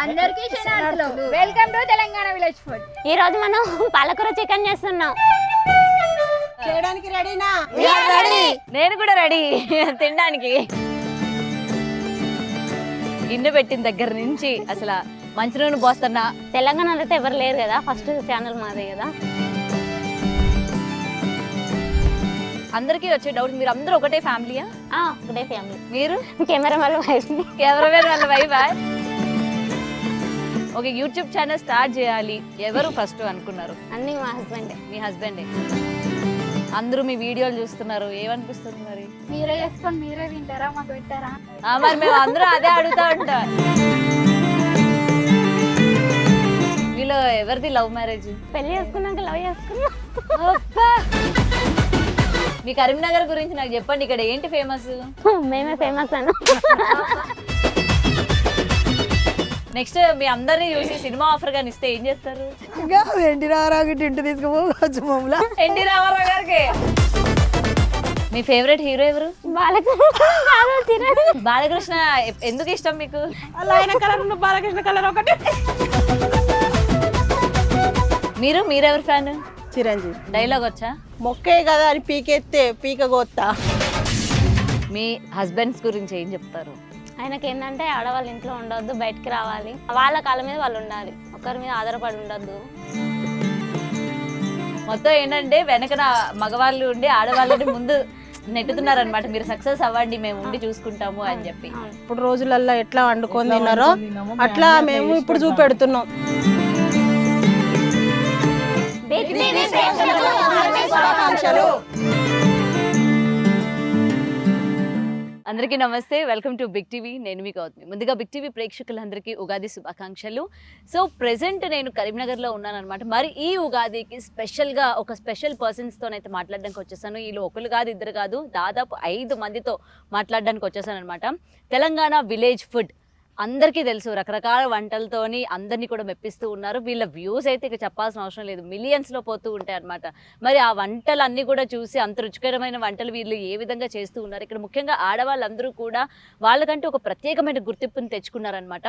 అందరికీ శరణార్థులు. Welcome to Telangana village food. ఈ రోజు మనం పాలకూర చికెన్ చేస్తున్నాం. చేయడానికి రెడీనా? నేను కూడా రెడీ తినడానికి. గిన్నె పెట్టిన దగ్గర నుంచి అసలు మంచి నూనె పోస్తున్నా. తెలంగాణలో అయితే ఎవరు లేరు కదా, ఫస్ట్ ఛానల్ మాదే కదా. అందరికీ వచ్చే డౌట్, మీరు అందరూ ఒకటే ఫ్యామిలీయా? ఒకటే ఫ్యామిలీ. మీరు కెమెరామెన్ వైఫ్. కెమెరామెన్ వాళ్ళ వైఫా? ఓకే, యూట్యూబ్ ఛానల్ స్టార్ట్ చేయాలి ఎవరు ఫస్ట్ అనుకున్నారు? అన్ని మా హస్బెండే. మీ హస్బెండే. అందరూ మీ వీడియోలు చూస్తున్నారు, ఏమనిపిస్తుంది మరి? మీరే చేసుకొని మీరే తింటారా, మాకు పెట్టారా? మరి మేము అందరూ అదే అడుగుతా ఉంటాం. వీళ్ళు ఎవరిది లవ్ మ్యారేజ్? పెళ్లి చేసుకున్నాక లవ్ చేసుకున్నాం. మీ కరీంనగర్ గురించి నాకు చెప్పండి, ఇక్కడ ఏంటి ఫేమస్? మేమే ఫేమస్ అను. నెక్స్ట్ మీ అందరినీ చూసి సినిమా ఆఫర్ గాని ఇస్తే ఏం చేస్తారు? ఎన్టీ రామారావు ఇంటి తీసుకుపోవచ్చు మమ్మల్ని. ఎన్టీ రామారావు గారికి. మీ ఫేవరెట్ హీరో ఎవరు? బాలకృష్ణ. ఎందుకు ఇష్టం మీకు? ఆయన కలర్ ఉన్న బాలకృష్ణ కలర్ ఒకటి. మీరెవరు ఫ్యాన్? చిరంజీవి. డైలాగ్ వచ్చా? మొక్కే కదా అని పీకెత్తే పీక గోత్తా. మీ హస్బెండ్స్ గురించి ఏం చెప్తారు? ఆయనకి ఏంటంటే ఆడవాళ్ళ ఇంట్లో ఉండొద్దు, బయటికి రావాలి, వాళ్ళ కాళ్ళ మీద వాళ్ళు ఉండాలి, ఒకరి మీద ఆధారపడి ఉండొద్దు. మొత్తం ఏంటంటే వెనకన మగవాళ్ళు ఉండి ఆడవాళ్ళని ముందు నెట్టుతున్నారు అనమాట. మీరు సక్సెస్ అవ్వండి, మేము ఉండి చూసుకుంటాము అని చెప్పి. ఇప్పుడు రోజులల్లో ఎట్లా వండుకొని తిన్నారో అట్లా మేము ఇప్పుడు చూపెడుతున్నాం. అందరికీ నమస్తే, వెల్కమ్ టు బిగ్ టీవీ. నేను మీ గౌతమి. ముందుగా బిగ్ టీవీ ప్రేక్షకులందరికీ ఉగాది శుభాకాంక్షలు. సో ప్రెసెంట్ నేను కరీంనగర్లో ఉన్నానమాట. మరి ఈ ఉగాదికి స్పెషల్గా ఒక స్పెషల్ పర్సన్స్తోనైతే మాట్లాడడానికి వచ్చేసాను. వీళ్ళు ఒకరు కాదు, ఇద్దరు కాదు, దాదాపు 5 మందితో మాట్లాడడానికి వచ్చేసాను అనమాట. తెలంగాణ విలేజ్ ఫుడ్ అందరికీ తెలుసు, రకరకాల వంటలతోని అందరినీ కూడా మెప్పిస్తూ ఉన్నారు. వీళ్ళ వ్యూస్ అయితే ఇక చెప్పాల్సిన అవసరం లేదు, మిలియన్స్లో పోతూ ఉంటాయి అనమాట. మరి ఆ వంటలన్నీ కూడా చూసి అంత రుచికరమైన వంటలు వీళ్ళు ఏ విధంగా చేస్తూ ఉన్నారు. ఇక్కడ ముఖ్యంగా ఆడవాళ్ళందరూ కూడా వాళ్ళకంటూ ఒక ప్రత్యేకమైన గుర్తింపుని తెచ్చుకున్నారనమాట.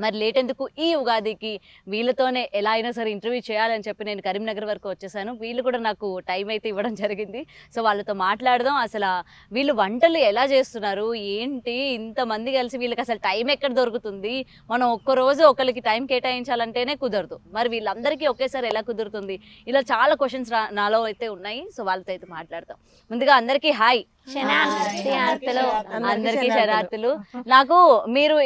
మరి లేట్ ఎందుకు, ఈ ఉగాదికి వీళ్ళతోనే ఎలా అయినా సరే ఇంటర్వ్యూ చేయాలని చెప్పి నేను కరీంనగర్ వరకు వచ్చేసాను. వీళ్ళు కూడా నాకు టైం అయితే ఇవ్వడం జరిగింది. సో వాళ్ళతో మాట్లాడదాం, అసలు వీళ్ళు వంటలు ఎలా చేస్తున్నారు, ఏంటి, ఇంతమంది కలిసి వీళ్ళకి అసలు టైం ఎక్కడ దొరుకుతుంది, మనం ఒక్కరోజు ఒకరికి టైం కేటాయించాలంటేనే కుదరదు, మరి వీళ్ళందరికీ ఒకేసారి ఎలా కుదురుతుంది, ఇలా చాలా క్వశ్చన్స్ నాలో అయితే ఉన్నాయి. సో వాళ్ళతో అయితే మాట్లాడతాం. ముందుగా అందరికీ హాయ్. అందరికీ శరార్థులు. నాకు మీరు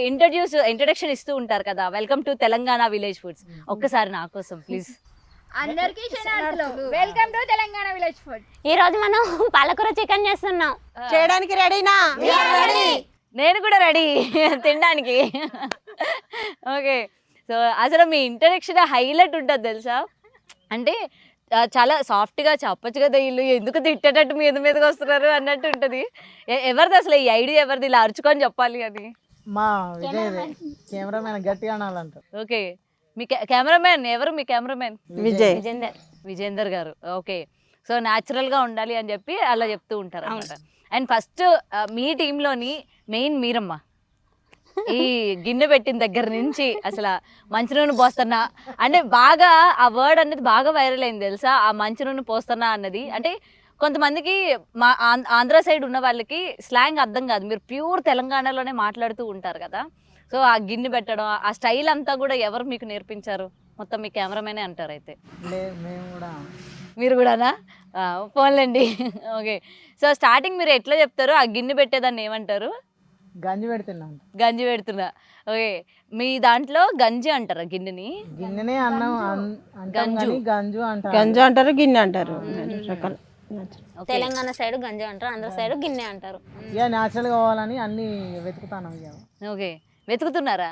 ఇంట్రడక్షన్ ఇస్తూ ఉంటారు కదా, welcome to Telangana village foods. ఒక్కసారి నా కోసం ప్లీజ్. అందరికీ శరణార్థులు. Welcome to Telangana village food. ఈ రోజు మనం పాలకూర చికెన్ చేస్తున్నాం. చేయడానికి రెడీనా? నేను కూడా రెడీ తినడానికి. ఓకే, సో అసలు మీ ఇంట్రడక్షన్ హైలైట్ ఉంటుంది తెలుసా. అంటే చాలా సాఫ్ట్గా చెప్పచ్చు కదా, వీళ్ళు ఎందుకు తిట్టేటట్టు మీదకి వస్తున్నారు అన్నట్టు ఉంటుంది. ఎవరిది అసలు ఈ ఐడియా, ఎవరిది ఇలా అరుచుకొని చెప్పాలి అని? మా విజయ్ కెమెరామెన్ గట్టిగా అనాలంట. ఓకే, మీ కెమెరామెన్ ఎవరు? మీ కెమెరామెన్ విజేందర్ గారు. ఓకే, సో న్యాచురల్గా ఉండాలి అని చెప్పి అలా చెప్తూ ఉంటారు అనమాట. అండ్ ఫస్ట్ మీ టీంలోని మెయిన్ మీరమ్మ. ఈ గిన్నె పెట్టిన దగ్గర నుంచి అసలు మంచి నూనె పోస్తున్నా అంటే బాగా ఆ వర్డ్ అనేది బాగా వైరల్ అయింది తెలుసా, ఆ మంచి నూనె పోస్తున్నా అన్నది. అంటే కొంతమందికి మా ఆంధ్ర సైడ్ ఉన్న వాళ్ళకి స్లాంగ్ అర్థం కాదు, మీరు ప్యూర్ తెలంగాణలోనే మాట్లాడుతూ ఉంటారు కదా. సో ఆ గిన్నె పెట్టడం, ఆ స్టైల్ అంతా కూడా ఎవరు మీకు నేర్పించారు? మొత్తం మీ కెమెరామెనే అంటారు అయితే? మీరు కూడానా? పోన్లేండి. ఓకే, సో స్టార్టింగ్ మీరు ఎట్లా చెప్తారు, ఆ గిన్నె పెట్టేదాన్ని ఏమంటారు? గంజి పెడుతున్నా. గంజి పెడుతున్నా. ఓకే, మీ దాంట్లో గంజి అంటారా గిన్నెని? గిన్నెనే అన్నం గంజు గంజు అంటారు. గంజు అంటారు, గిన్నె అంటారు. తెలంగాణ సైడ్ గంజి అంటారు, ఆంధ్ర సైడ్ గిన్నె అంటారు. ఇక న్యాచురల్ కావాలని అన్ని వెతుకుతాను. ఓకే, వెతుకుతున్నారా?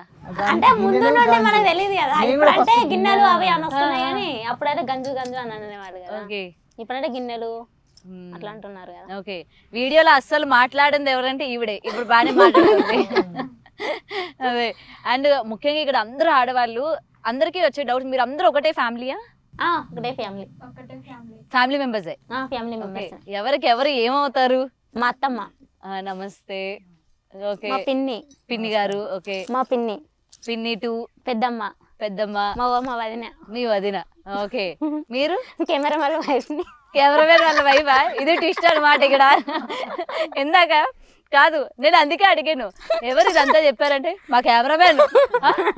అంటే ముందు నుండి మనకు తెలియదు కదా, ఇప్పుడంటే గిన్నెలు అవి అని వస్తున్నాయి కానీ అప్పుడైతే గంజు గంజు అని అనేవాళ్ళు కదా. ఓకే, ఇప్పుడంటే గిన్నెలు అట్లా అంటున్నారు కదా. ఓకే, వీడియోలో అస్సలు మాట్లాడింది ఎవరంటే ఈవిడే, ఇప్పుడు బాగానే మాట్లాడుతుంది. అదే, అండ్ ముఖ్యంగా ఇక్కడ అందరూ ఆడవాళ్ళు. అందరికీ వచ్చే డౌట్, మీరు అందరూ ఒకటే ఫ్యామిలీయా? ఒకటే ఫ్యామిలీ. ఫ్యామిలీ మెంబర్సే. Family members. ఎవరికి ఎవరు ఏమవుతారు? మా అత్తమ్మ. నమస్తే. ఓకే, మా పిన్ని గారు. ఓకే, మా పిన్ని. పిన్ని 2, పెద్దమ్మ, పెద్దమ్మ, మా వదిన, మీ వదిన. ఓకే, మీరు కెమెరా వాళ్ళ వైఫ్ని. కెమెరామెన్ వాళ్ళ వైఫా? ఇది ట్విస్ట్ అనమాట ఇక్కడ. ఇందాక కాదు, నేను అందుకే అడిగాను ఎవరు ఇదంతా చెప్పారంటే మా కెమెరామెన్.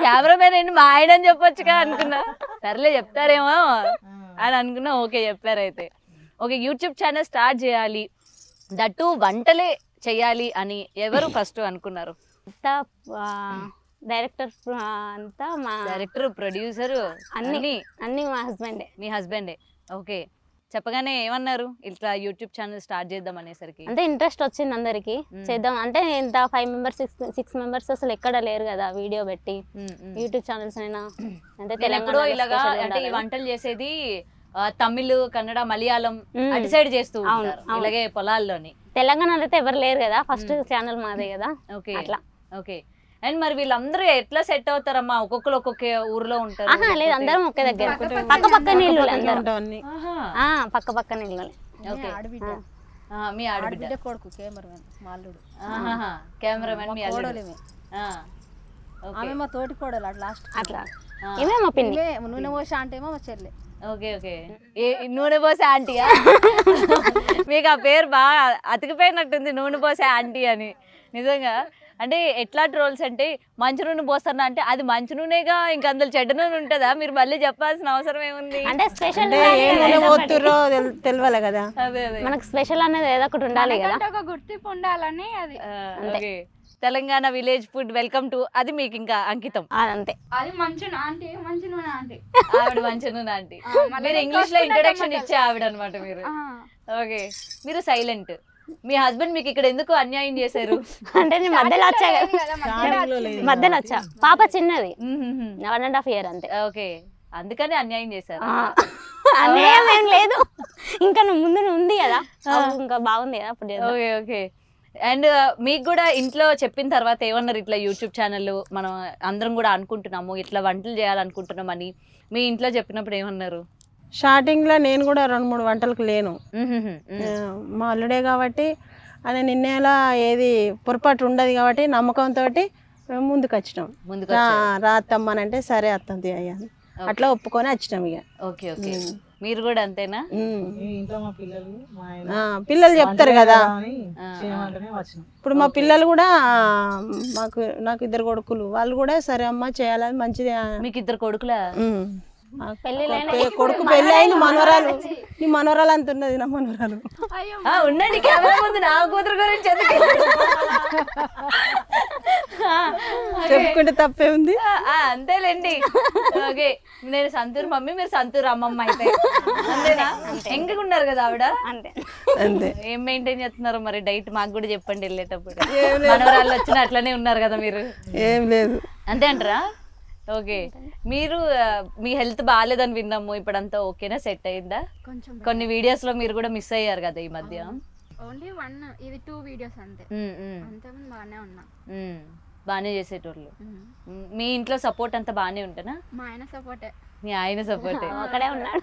కెమెరామెన్ అండి మా ఆయన అని చెప్పొచ్చుగా అనుకున్నా. సర్లే చెప్తారేమో అని అనుకున్నా. ఓకే, చెప్పారైతే. ఓకే, యూట్యూబ్ ఛానల్ స్టార్ట్ చేయాలి, దట్టు వంటలే చెయ్యాలి అని ఎవరు ఫస్ట్ అనుకున్నారు? అంతా డైరెక్టర్ అంతా మా డైరెక్టర్, ప్రొడ్యూసర్ అన్ని మా హస్బెండే. మీ హస్బెండే. ఓకే, చెప్పగానే ఏమన్నారు ఇట్లా యూట్యూబ్ ఛానల్ స్టార్ట్ చేద్దాం అనేసరికి? అంటే ఇంట్రెస్ట్ వచ్చింది అందరికి చేద్దాం అంటే. ఇంత 5 members 6 members అసలు ఎక్కడ లేరు కదా వీడియో పెట్టి యూట్యూబ్ ఛానల్స్ అయినా. అంటే తెలంగాణ ఇలాగా అంటే ఈ వంటలు చేసేది తమిళ్, కన్నడ, మలయాళం అటు సైడ్ చేస్తూ ఉంటారు ఇలాగే పొలాల్లోని. తెలంగాణలో అయితే ఎవరు లేరు కదా, ఫస్ట్ ఛానల్ మాదే కదా. ఓకే అట్లా. ఓకే, అండ్ మరి వీళ్ళందరూ ఎట్లా సెట్ అవుతారమ్మా? ఒక్కొక్కరు ఒక్కొక్క ఊర్లో ఉంటారు? లేదు, అందరం ఒకే దగ్గర, పక్క పక్క నీళ్ళు, పక్క పక్క నీళ్ళు. ఓకే, మీ ఆడబిడ్డ కొడుకు కెమెరామెన్ మాల్లుడు, కెమెరామెన్ మీ అల్లుడు. ఆమె మా తోటి కోడలు లాస్ట్. అట్లా ఏమే మా పిన్ని. నూనె పోసా అంటే మా చెల్లె. ఓకే ఓకే, నూనె పోసే ఆంటీయా? మీకు ఆ పేరు బాగా అతికిపోయినట్టుంది, నూనె పోసే ఆంటీ అని. నిజంగా అంటే ఎట్లా ట్రోల్స్ అంటే మంచి నూనె పోస్తారా అంటే అది మంచి నూనెగా, ఇంకా అందులో చెడ్డ నూనె ఉంటుందా? మీరు మళ్ళీ చెప్పాల్సిన అవసరం ఏముంది? అంటే స్పెషల్ తెలియాలి కదా. అదే అదే, మనకు స్పెషల్ అనేది ఏదో ఒకటి ఉండాలి కదా, ఒక గుర్తింపు ఉండాలని. అది okay, Telangana village food welcome to, అది మీకు ఇంకా అంకితం. అంతే. అది మంచి ఆంటీ, మంచి నూనె ఆంటీ, ఆవిడ మంచి నూనె ఆంటీ. మీరు ఇంగ్లీష్ లో ఇంట్రొడక్షన్ ఇచ్చే ఆవిడ అనమాట మీరు. ఓకే, మీరు సైలెంట్. మీ హస్బెండ్ మీకు ఇక్కడ ఎందుకు అన్యాయం చేశారు? అంటే నేను మధ్యలో వచ్చా మధ్యలో వచ్చా, పాప చిన్నది 1.5 years అంతే. ఓకే, అందుకని అన్యాయం చేశారు. అన్యాయం ఏం లేదు, ఇంకా ముందు ఉంది కదా, ఇంకా బాగుంది కదా అప్పుడు. ఓకే ఓకే, అండ్ మీకు కూడా ఇంట్లో చెప్పిన తర్వాత ఏమన్నారు? ఇట్లా యూట్యూబ్ ఛానల్ మనం అందరం కూడా అనుకుంటున్నాము, ఇట్లా వంటలు చేయాలనుకుంటున్నాం అని మీ ఇంట్లో చెప్పినప్పుడు ఏమన్నారు? స్టార్టింగ్ లో నేను కూడా 2-3 వంటలకు లేను, మా అల్లుడే కాబట్టి ఆయన నిన్నేలా ఏది పొరపాటు ఉండదు కాబట్టి నమ్మకంతో మేము ముందుకు వచ్చినాం. రా అత్తమ్మనంటే సరే అత్తం అయ్యాను, అట్లా ఒప్పుకొని వచ్చినాం ఇక. ఓకే ఓకే, మీరు కూడా అంతేనా? పిల్లలు చెప్తారు కదా. ఇప్పుడు మా పిల్లలు కూడా నాకు 2 కొడుకులు, వాళ్ళు కూడా సరే అమ్మ చేయాలని మంచిది. మీకు 2 కొడుకులా? కొడుకు పెళ్ళి అయింది, మనవరాలు. నీ మనవరాలు అంత ఉన్నది, నా మనవరాలు. ఉండండి, కెమెరా ముందు నా కూతురు గురించి చెప్పుకుంటే తప్పే ఉంది. అంతేలేండి. ఓకే, నేను సంతూర్ మమ్మీ, మీరు సంతూర్ అమ్మమ్మ అయితే అంతేనా? ఎంగగా ఉన్నారు కదా ఆవిడ. అంతే. ఏం మెయింటైన్ చేస్తున్నారు మరి? డైట్ మాకు కూడా చెప్పండి వెళ్ళేటప్పుడు. మనవరాళ్ళు వచ్చిన అట్లనే ఉన్నారు కదా మీరు? ఏం లేదు. అంతే అంటారా? ఓకే, మీరు మీ హెల్త్ బాగాలేదని విన్నాము, ఇప్పుడంతా ఓకేనా? సెట్ అయిందా? కొన్ని వీడియోస్ లో మీరు కూడా మిస్ అయ్యారు కదా ఈ మధ్య. ఓన్లీ 2 వీడియోస్ అంతే, అంతకుముందు బాగానే ఉన్నా. బాగానే చేసేటోళ్ళు. మీ ఇంట్లో సపోర్ట్ అంతా బాగానే ఉంటేనా? మా ఆయన సపోర్టే. మీ ఆయన సపోర్టే? అక్కడే ఉన్నాడు,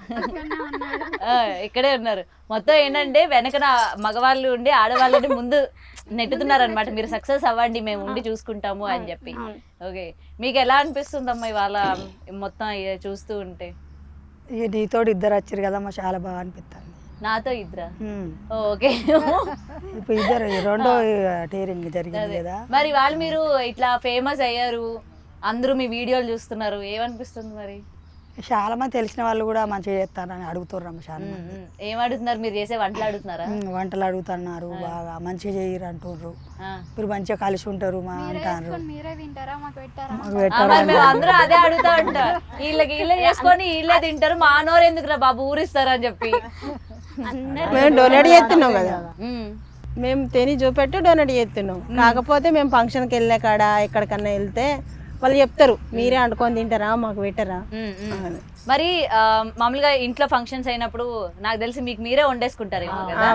ఇక్కడే ఉన్నారు. మొత్తం ఏంటంటే వెనకన మగవాళ్ళు ఉండి ఆడవాళ్ళని ముందు నెట్టుతున్నారు అనమాట. మీరు సక్సెస్ అవ్వండి, మేము ఉండి చూసుకుంటాము అని చెప్పి. ఓకే, మీకు ఎలా అనిపిస్తుందమ్మా ఇవాళ మొత్తం చూస్తూ ఉంటే? నీతో 2 వచ్చారు కదమ్మా, చాలా బాగా అనిపిస్తుంది. నాతో 2? ఓకే, ఇప్పుడు 2 రెండో టేరింగ్ జరిగింది కదా. మరి వాళ్ళు మీరు ఇట్లా ఫేమస్ అయ్యారు, అందరూ మీ వీడియోలు చూస్తున్నారు, ఏమనిపిస్తుంది మరి? చాలా మంది తెలిసిన వాళ్ళు కూడా మంచిగా చేస్తారని అడుగుతున్నారు. చాలా మంది ఏం అడుగుతున్నారు? మీరు చేసే వంటలు అడుగుతున్నారా? వంటలు అడుగుతున్నారు, బాగా మంచిగా చేయరు అంటుర్రు, మీరు మంచిగా కలిసి ఉంటారు మా అంటారు. మీరే తింటారా? మాకు పెట్టారా? మేము అందరూ అదే అడుగుతా ఉంటాం. వీళ్ళే చేసుకొని వీళ్ళే తింటారు, మా నోరు ఎందుకురా బాబు ఊరిస్తారు అని చెప్పి. మేము డొనేట్ చేస్తున్నాం కదా, మేము తిని చూపెట్టి డొనేట్ చేస్తున్నాం. కాకపోతే మేము ఫంక్షన్కి వెళ్ళే కాడ ఎక్కడికన్నా వెళ్తే వాళ్ళు చెప్తారు మీరే వండుకొని తింటారా, మాకు పెట్టరా. మరి మామూలుగా ఇంట్లో ఫంక్షన్స్ అయినప్పుడు నాకు తెలిసి మీకు మీరే వండేసుకుంటారు?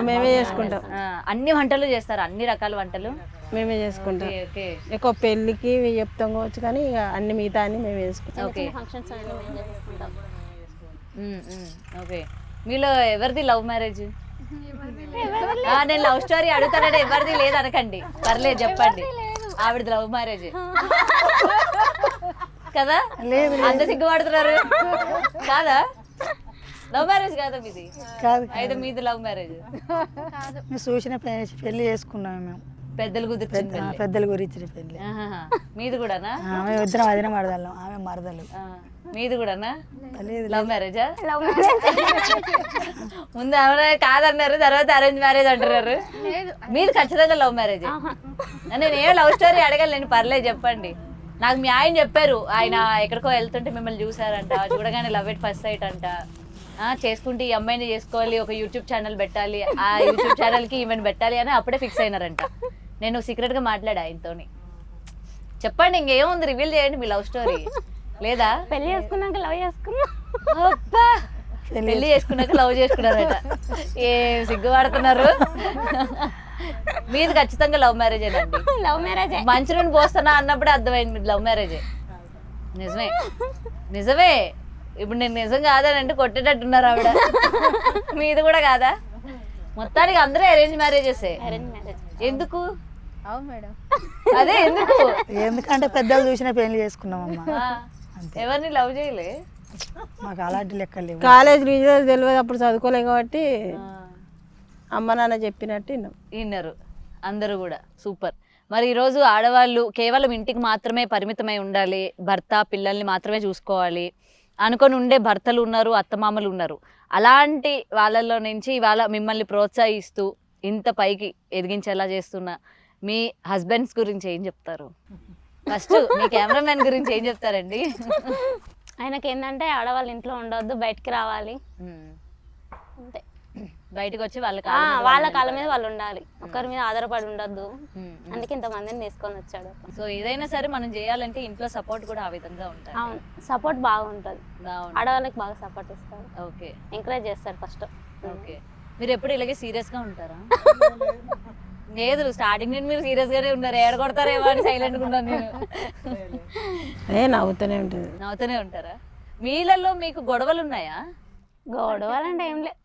మేమే చేసుకుంటాం. అన్ని వంటలు చేస్తారు, అన్ని రకాల వంటలు మేమే చేసుకుంటాం. ఎక్కువ పెళ్ళికి చెప్తాం కావచ్చు, కానీ ఇక అన్ని మిగతా అన్ని మేమే చేసుకుంటాం. ఓకే ఓకే, మీలో ఎవరిది లవ్ మ్యారేజ్? నేను లవ్ స్టోరీ అడుగుతానంటే ఎవరిది లేదు అనకండి, పర్లేదు చెప్పండి. ఆవిడది లవ్ మ్యారేజ్. కదా లేదు అంత సిగ్గుపడుతున్నారు కాదా? లవ్ మ్యారేజ్ కాదా మీది? కాదు అయితే మీది లవ్ మ్యారేజ్. మేము చూసిన పెళ్లి చేసుకున్నాము మేము. పెద్దలు కుదిర్చింది పెళ్లి. పెద్దల గురించి పెళ్లి. ఆహాహా. మీది కూడానా? మేము ఇద్దరం అదిన మరదలం, ఆమె మరదలు. మీది కూడానా? లేదు లవ్ మ్యారేజా? లవ్ మ్యారేజ్ ముందు ఆమె కాదన్నారు, తర్వాత అరేంజ్ మ్యారేజ్ అంటున్నారు. మీరు ఖచ్చితంగా లవ్ మ్యారేజ్. నేను ఏ లవ్ స్టోరీ అడగలేను, పర్లేదు చెప్పండి. నాకు మీ ఆయన చెప్పారు, ఆయన ఎక్కడికో వెళ్తుంటే మిమ్మల్ని చూసారంట, చూడగానే లవ్ ఎట్ ఫస్ట్ సైట్ అంట. చేసుకుంటే ఈ అమ్మాయిని చేసుకోవాలి, ఒక యూట్యూబ్ ఛానల్ పెట్టాలి, ఆ యూట్యూబ్ ఛానల్కి ఈమెను పెట్టాలి అని అప్పుడే ఫిక్స్ అయినారంట. నేను సీక్రెట్గా మాట్లాడా ఆయనతోని. చెప్పండి, ఇంకేముంది, రివీల్ చేయండి మీ లవ్ స్టోరీ. లేదా పెళ్లి చేసుకున్నాక లవ్ చేసుకున్నా. అబ్బా, పెళ్లి చేసుకున్నాక లవ్ చేసుకున్నారట. ఏం సిగ్గుపడుతున్నారు. మీది ఖచ్చితంగా లవ్ మ్యారేజేనండి. లవ్ మ్యారేజ్ మంచి నుండి పోస్తున్నా అన్నప్పుడే అర్థమైంది మీది లవ్ మ్యారేజే. నిజమే నిజమే. ఇప్పుడు నేను నిజం కాదని అంటే కొట్టేటట్టున్నారు ఆవిడ. మీది కూడా కాదా? మొత్తానికి అందరూ అరేంజ్ మ్యారేజెసే. Arrange marriage. ఎందుకు? అవును మేడం. అదే ఎందుకు? ఎందుకంటే పెద్దలు చూసిన పెళ్లి చేసుకున్నామమ్మా. ఎవరిని లవ్ చేయలే? మాకు అలాంటి లెక్కలు లేవు. కాలేజ్ రిజల్ట్ తెలియదు, అప్పుడు చదువుకోలేం కాబట్టి అమ్మ నాన్న చెప్పినట్టు విన్నాం. విన్నారు అందరూ కూడా. సూపర్. మరి ఈరోజు ఆడవాళ్ళు కేవలం ఇంటికి మాత్రమే పరిమితమై ఉండాలి, భర్త పిల్లల్ని మాత్రమే చూసుకోవాలి అనుకొని ఉండే భర్తలు ఉన్నారు, అత్తమామలు ఉన్నారు. అలాంటి వాళ్ళలో నుంచి ఇవాళ మిమ్మల్ని ప్రోత్సహిస్తూ ఇంత పైకి ఎదిగించేలా చేస్తున్న మీ హస్బెండ్స్ గురించి ఏం చెప్తారు? ఫస్ట్ మీ కెమెరామెన్ గురించి ఏం చెప్తారండి? ఆయనకి ఏంటంటే ఆడవాళ్ళు ఇంట్లో ఉండొద్దు, బయటికి రావాలి అంతే. బయటకు వచ్చి వాళ్ళ కాళ్ళ మీద వాళ్ళు ఉండాలి, ఒకరి మీద ఆధారపడి ఉండొద్దు. అందుకే ఇంతమందిని తీసుకొని వచ్చాడు. సో ఏదైనా సరే మనం చేయాలంటే ఇంట్లో సపోర్ట్ కూడా ఆ విధంగా ఉంటుంది. అవును, సపోర్ట్ బాగుంటుంది. ఆడవాళ్ళకి బాగా సపోర్ట్ ఇస్తారు. ఓకే, ఎంకరేజ్ చేస్తారు ఫస్ట్. ఓకే. మీరు ఎప్పుడు ఇలాగే సీరియస్ గా ఉంటారా? లేదు, స్టార్టింగ్ నుండి మీరు సీరియస్ గానే ఉన్నారు. ఏడగొడతారేమో అని సైలెంట్ గా ఉన్నాను నేను. నవ్వుతూనే ఉంటుంది. నవ్వుతూనే ఉంటారా? మీలలో మీకు గొడవలు ఉన్నాయా? గొడవలంటే ఏం లేదు,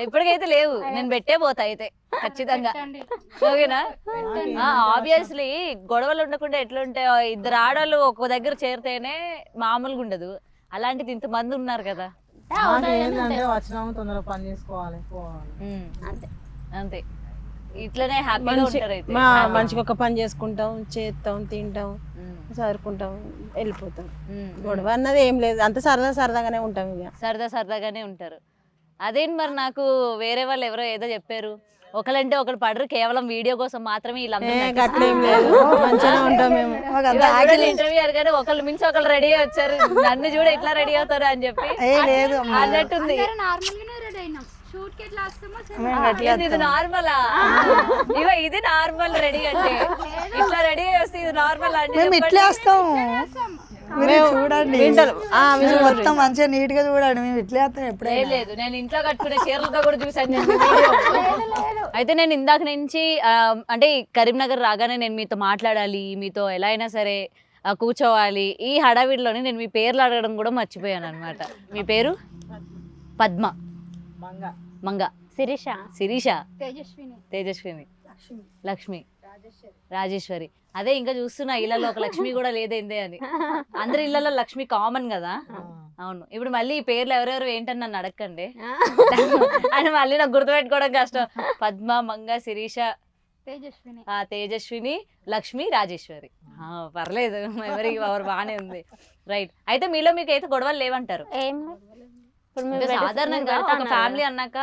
ఎప్పటికైతే లేవు. నేను పెట్టే పోతా అయితే ఖచ్చితంగా. ఓకేనా? ఆబ్వియస్లీ గొడవలు ఉండకుండా ఎట్లుంటాయో, ఇద్దరు ఆడవాళ్ళు ఒక దగ్గర చేరితేనే మామూలుగా ఉండదు. అలాంటిది ఇంతమంది ఉన్నారు కదా. ఏంటంటే వచ్చినాము తొందరగా పని చేసుకోవాలి, పోవాలి. అంతే అంతే. ఇట్లనే హ్యాపీగా ఉంటారు అయితే. మంచిగా ఒక పని చేసుకుంటాం, చేస్తాం, తింటాం, చదువుకుంటాం, వెళ్ళిపోతాం. గొడవ అన్నది ఏం లేదు, అంత సరదాగానే ఉంటాం. ఇక సరదాగానే ఉంటారు. అదేంటి మరి, నాకు వేరే వాళ్ళు ఎవరో ఏదో చెప్పారు, ఒకరంటే ఒకరు పడరు, కేవలం వీడియో కోసం మాత్రమే అట్లేం లేదు, మంచిగా ఉంటాం మేము. ఇంటర్వ్యూ అడిగానే ఒకళ్ళు మించి ఒకళ్ళు రెడీ వచ్చారు, నన్ను చూడ ఎట్లా రెడీ అవుతారు అని చెప్పి అన్నట్టుంది. నార్మల్ గానే రెడీ అయినాం. షూట్ కి ఎట్లా వస్తామో ఇది నార్మలా? ఇవ ఇది నార్మల్ రెడీ అంటే, ఇట్లా రెడీ వస్తే ఇది నార్మల్ అంటే మేము ఇట్లా వస్తాం. చూడండి మొత్తం మంచిగా నీట్ గా చూడండి. మేము ఇట్లా వస్తాం. ఎప్పుడైనా లేదు, నేను ఇంట్లో కట్టుకునే చీరలతో కూడా చూసాను. అయితే నేను ఇందాక నుంచి అంటే కరీంనగర్ రాగానే నేను మీతో మాట్లాడాలి, మీతో ఎలా అయినా సరే కూర్చోవాలి, ఈ హడావిడిలోనే నేను మీ పేర్లు అడగడం కూడా మర్చిపోయాను అనమాట. మీ పేరు? పద్మ, మంగ, శిరీష, తేజస్విని, లక్ష్మి, రాజేశ్వరి. అదే ఇంకా చూస్తున్నా ఇళ్ళలో ఒక లక్ష్మి కూడా లేదేందే అని. అందరి ఇళ్ళలో లక్ష్మి కామన్ కదా. అవును. ఇప్పుడు మళ్ళీ ఈ పేర్లు ఎవరెవరు ఏంటని నన్ను అడగండి అని మళ్ళీ నాకు గుర్తుపెట్టుకోవడం కష్టం. పద్మ, మంగ, శిరీష, తేజస్విని, లక్ష్మి, రాజేశ్వరి. పర్లేదు, ఎవరి బాగానే ఉంది. రైట్. అయితే మీలో మీకు అయితే గొడవలు లేవంటారు? సాధారణంగా ఒక ఫ్యామిలీ అన్నాక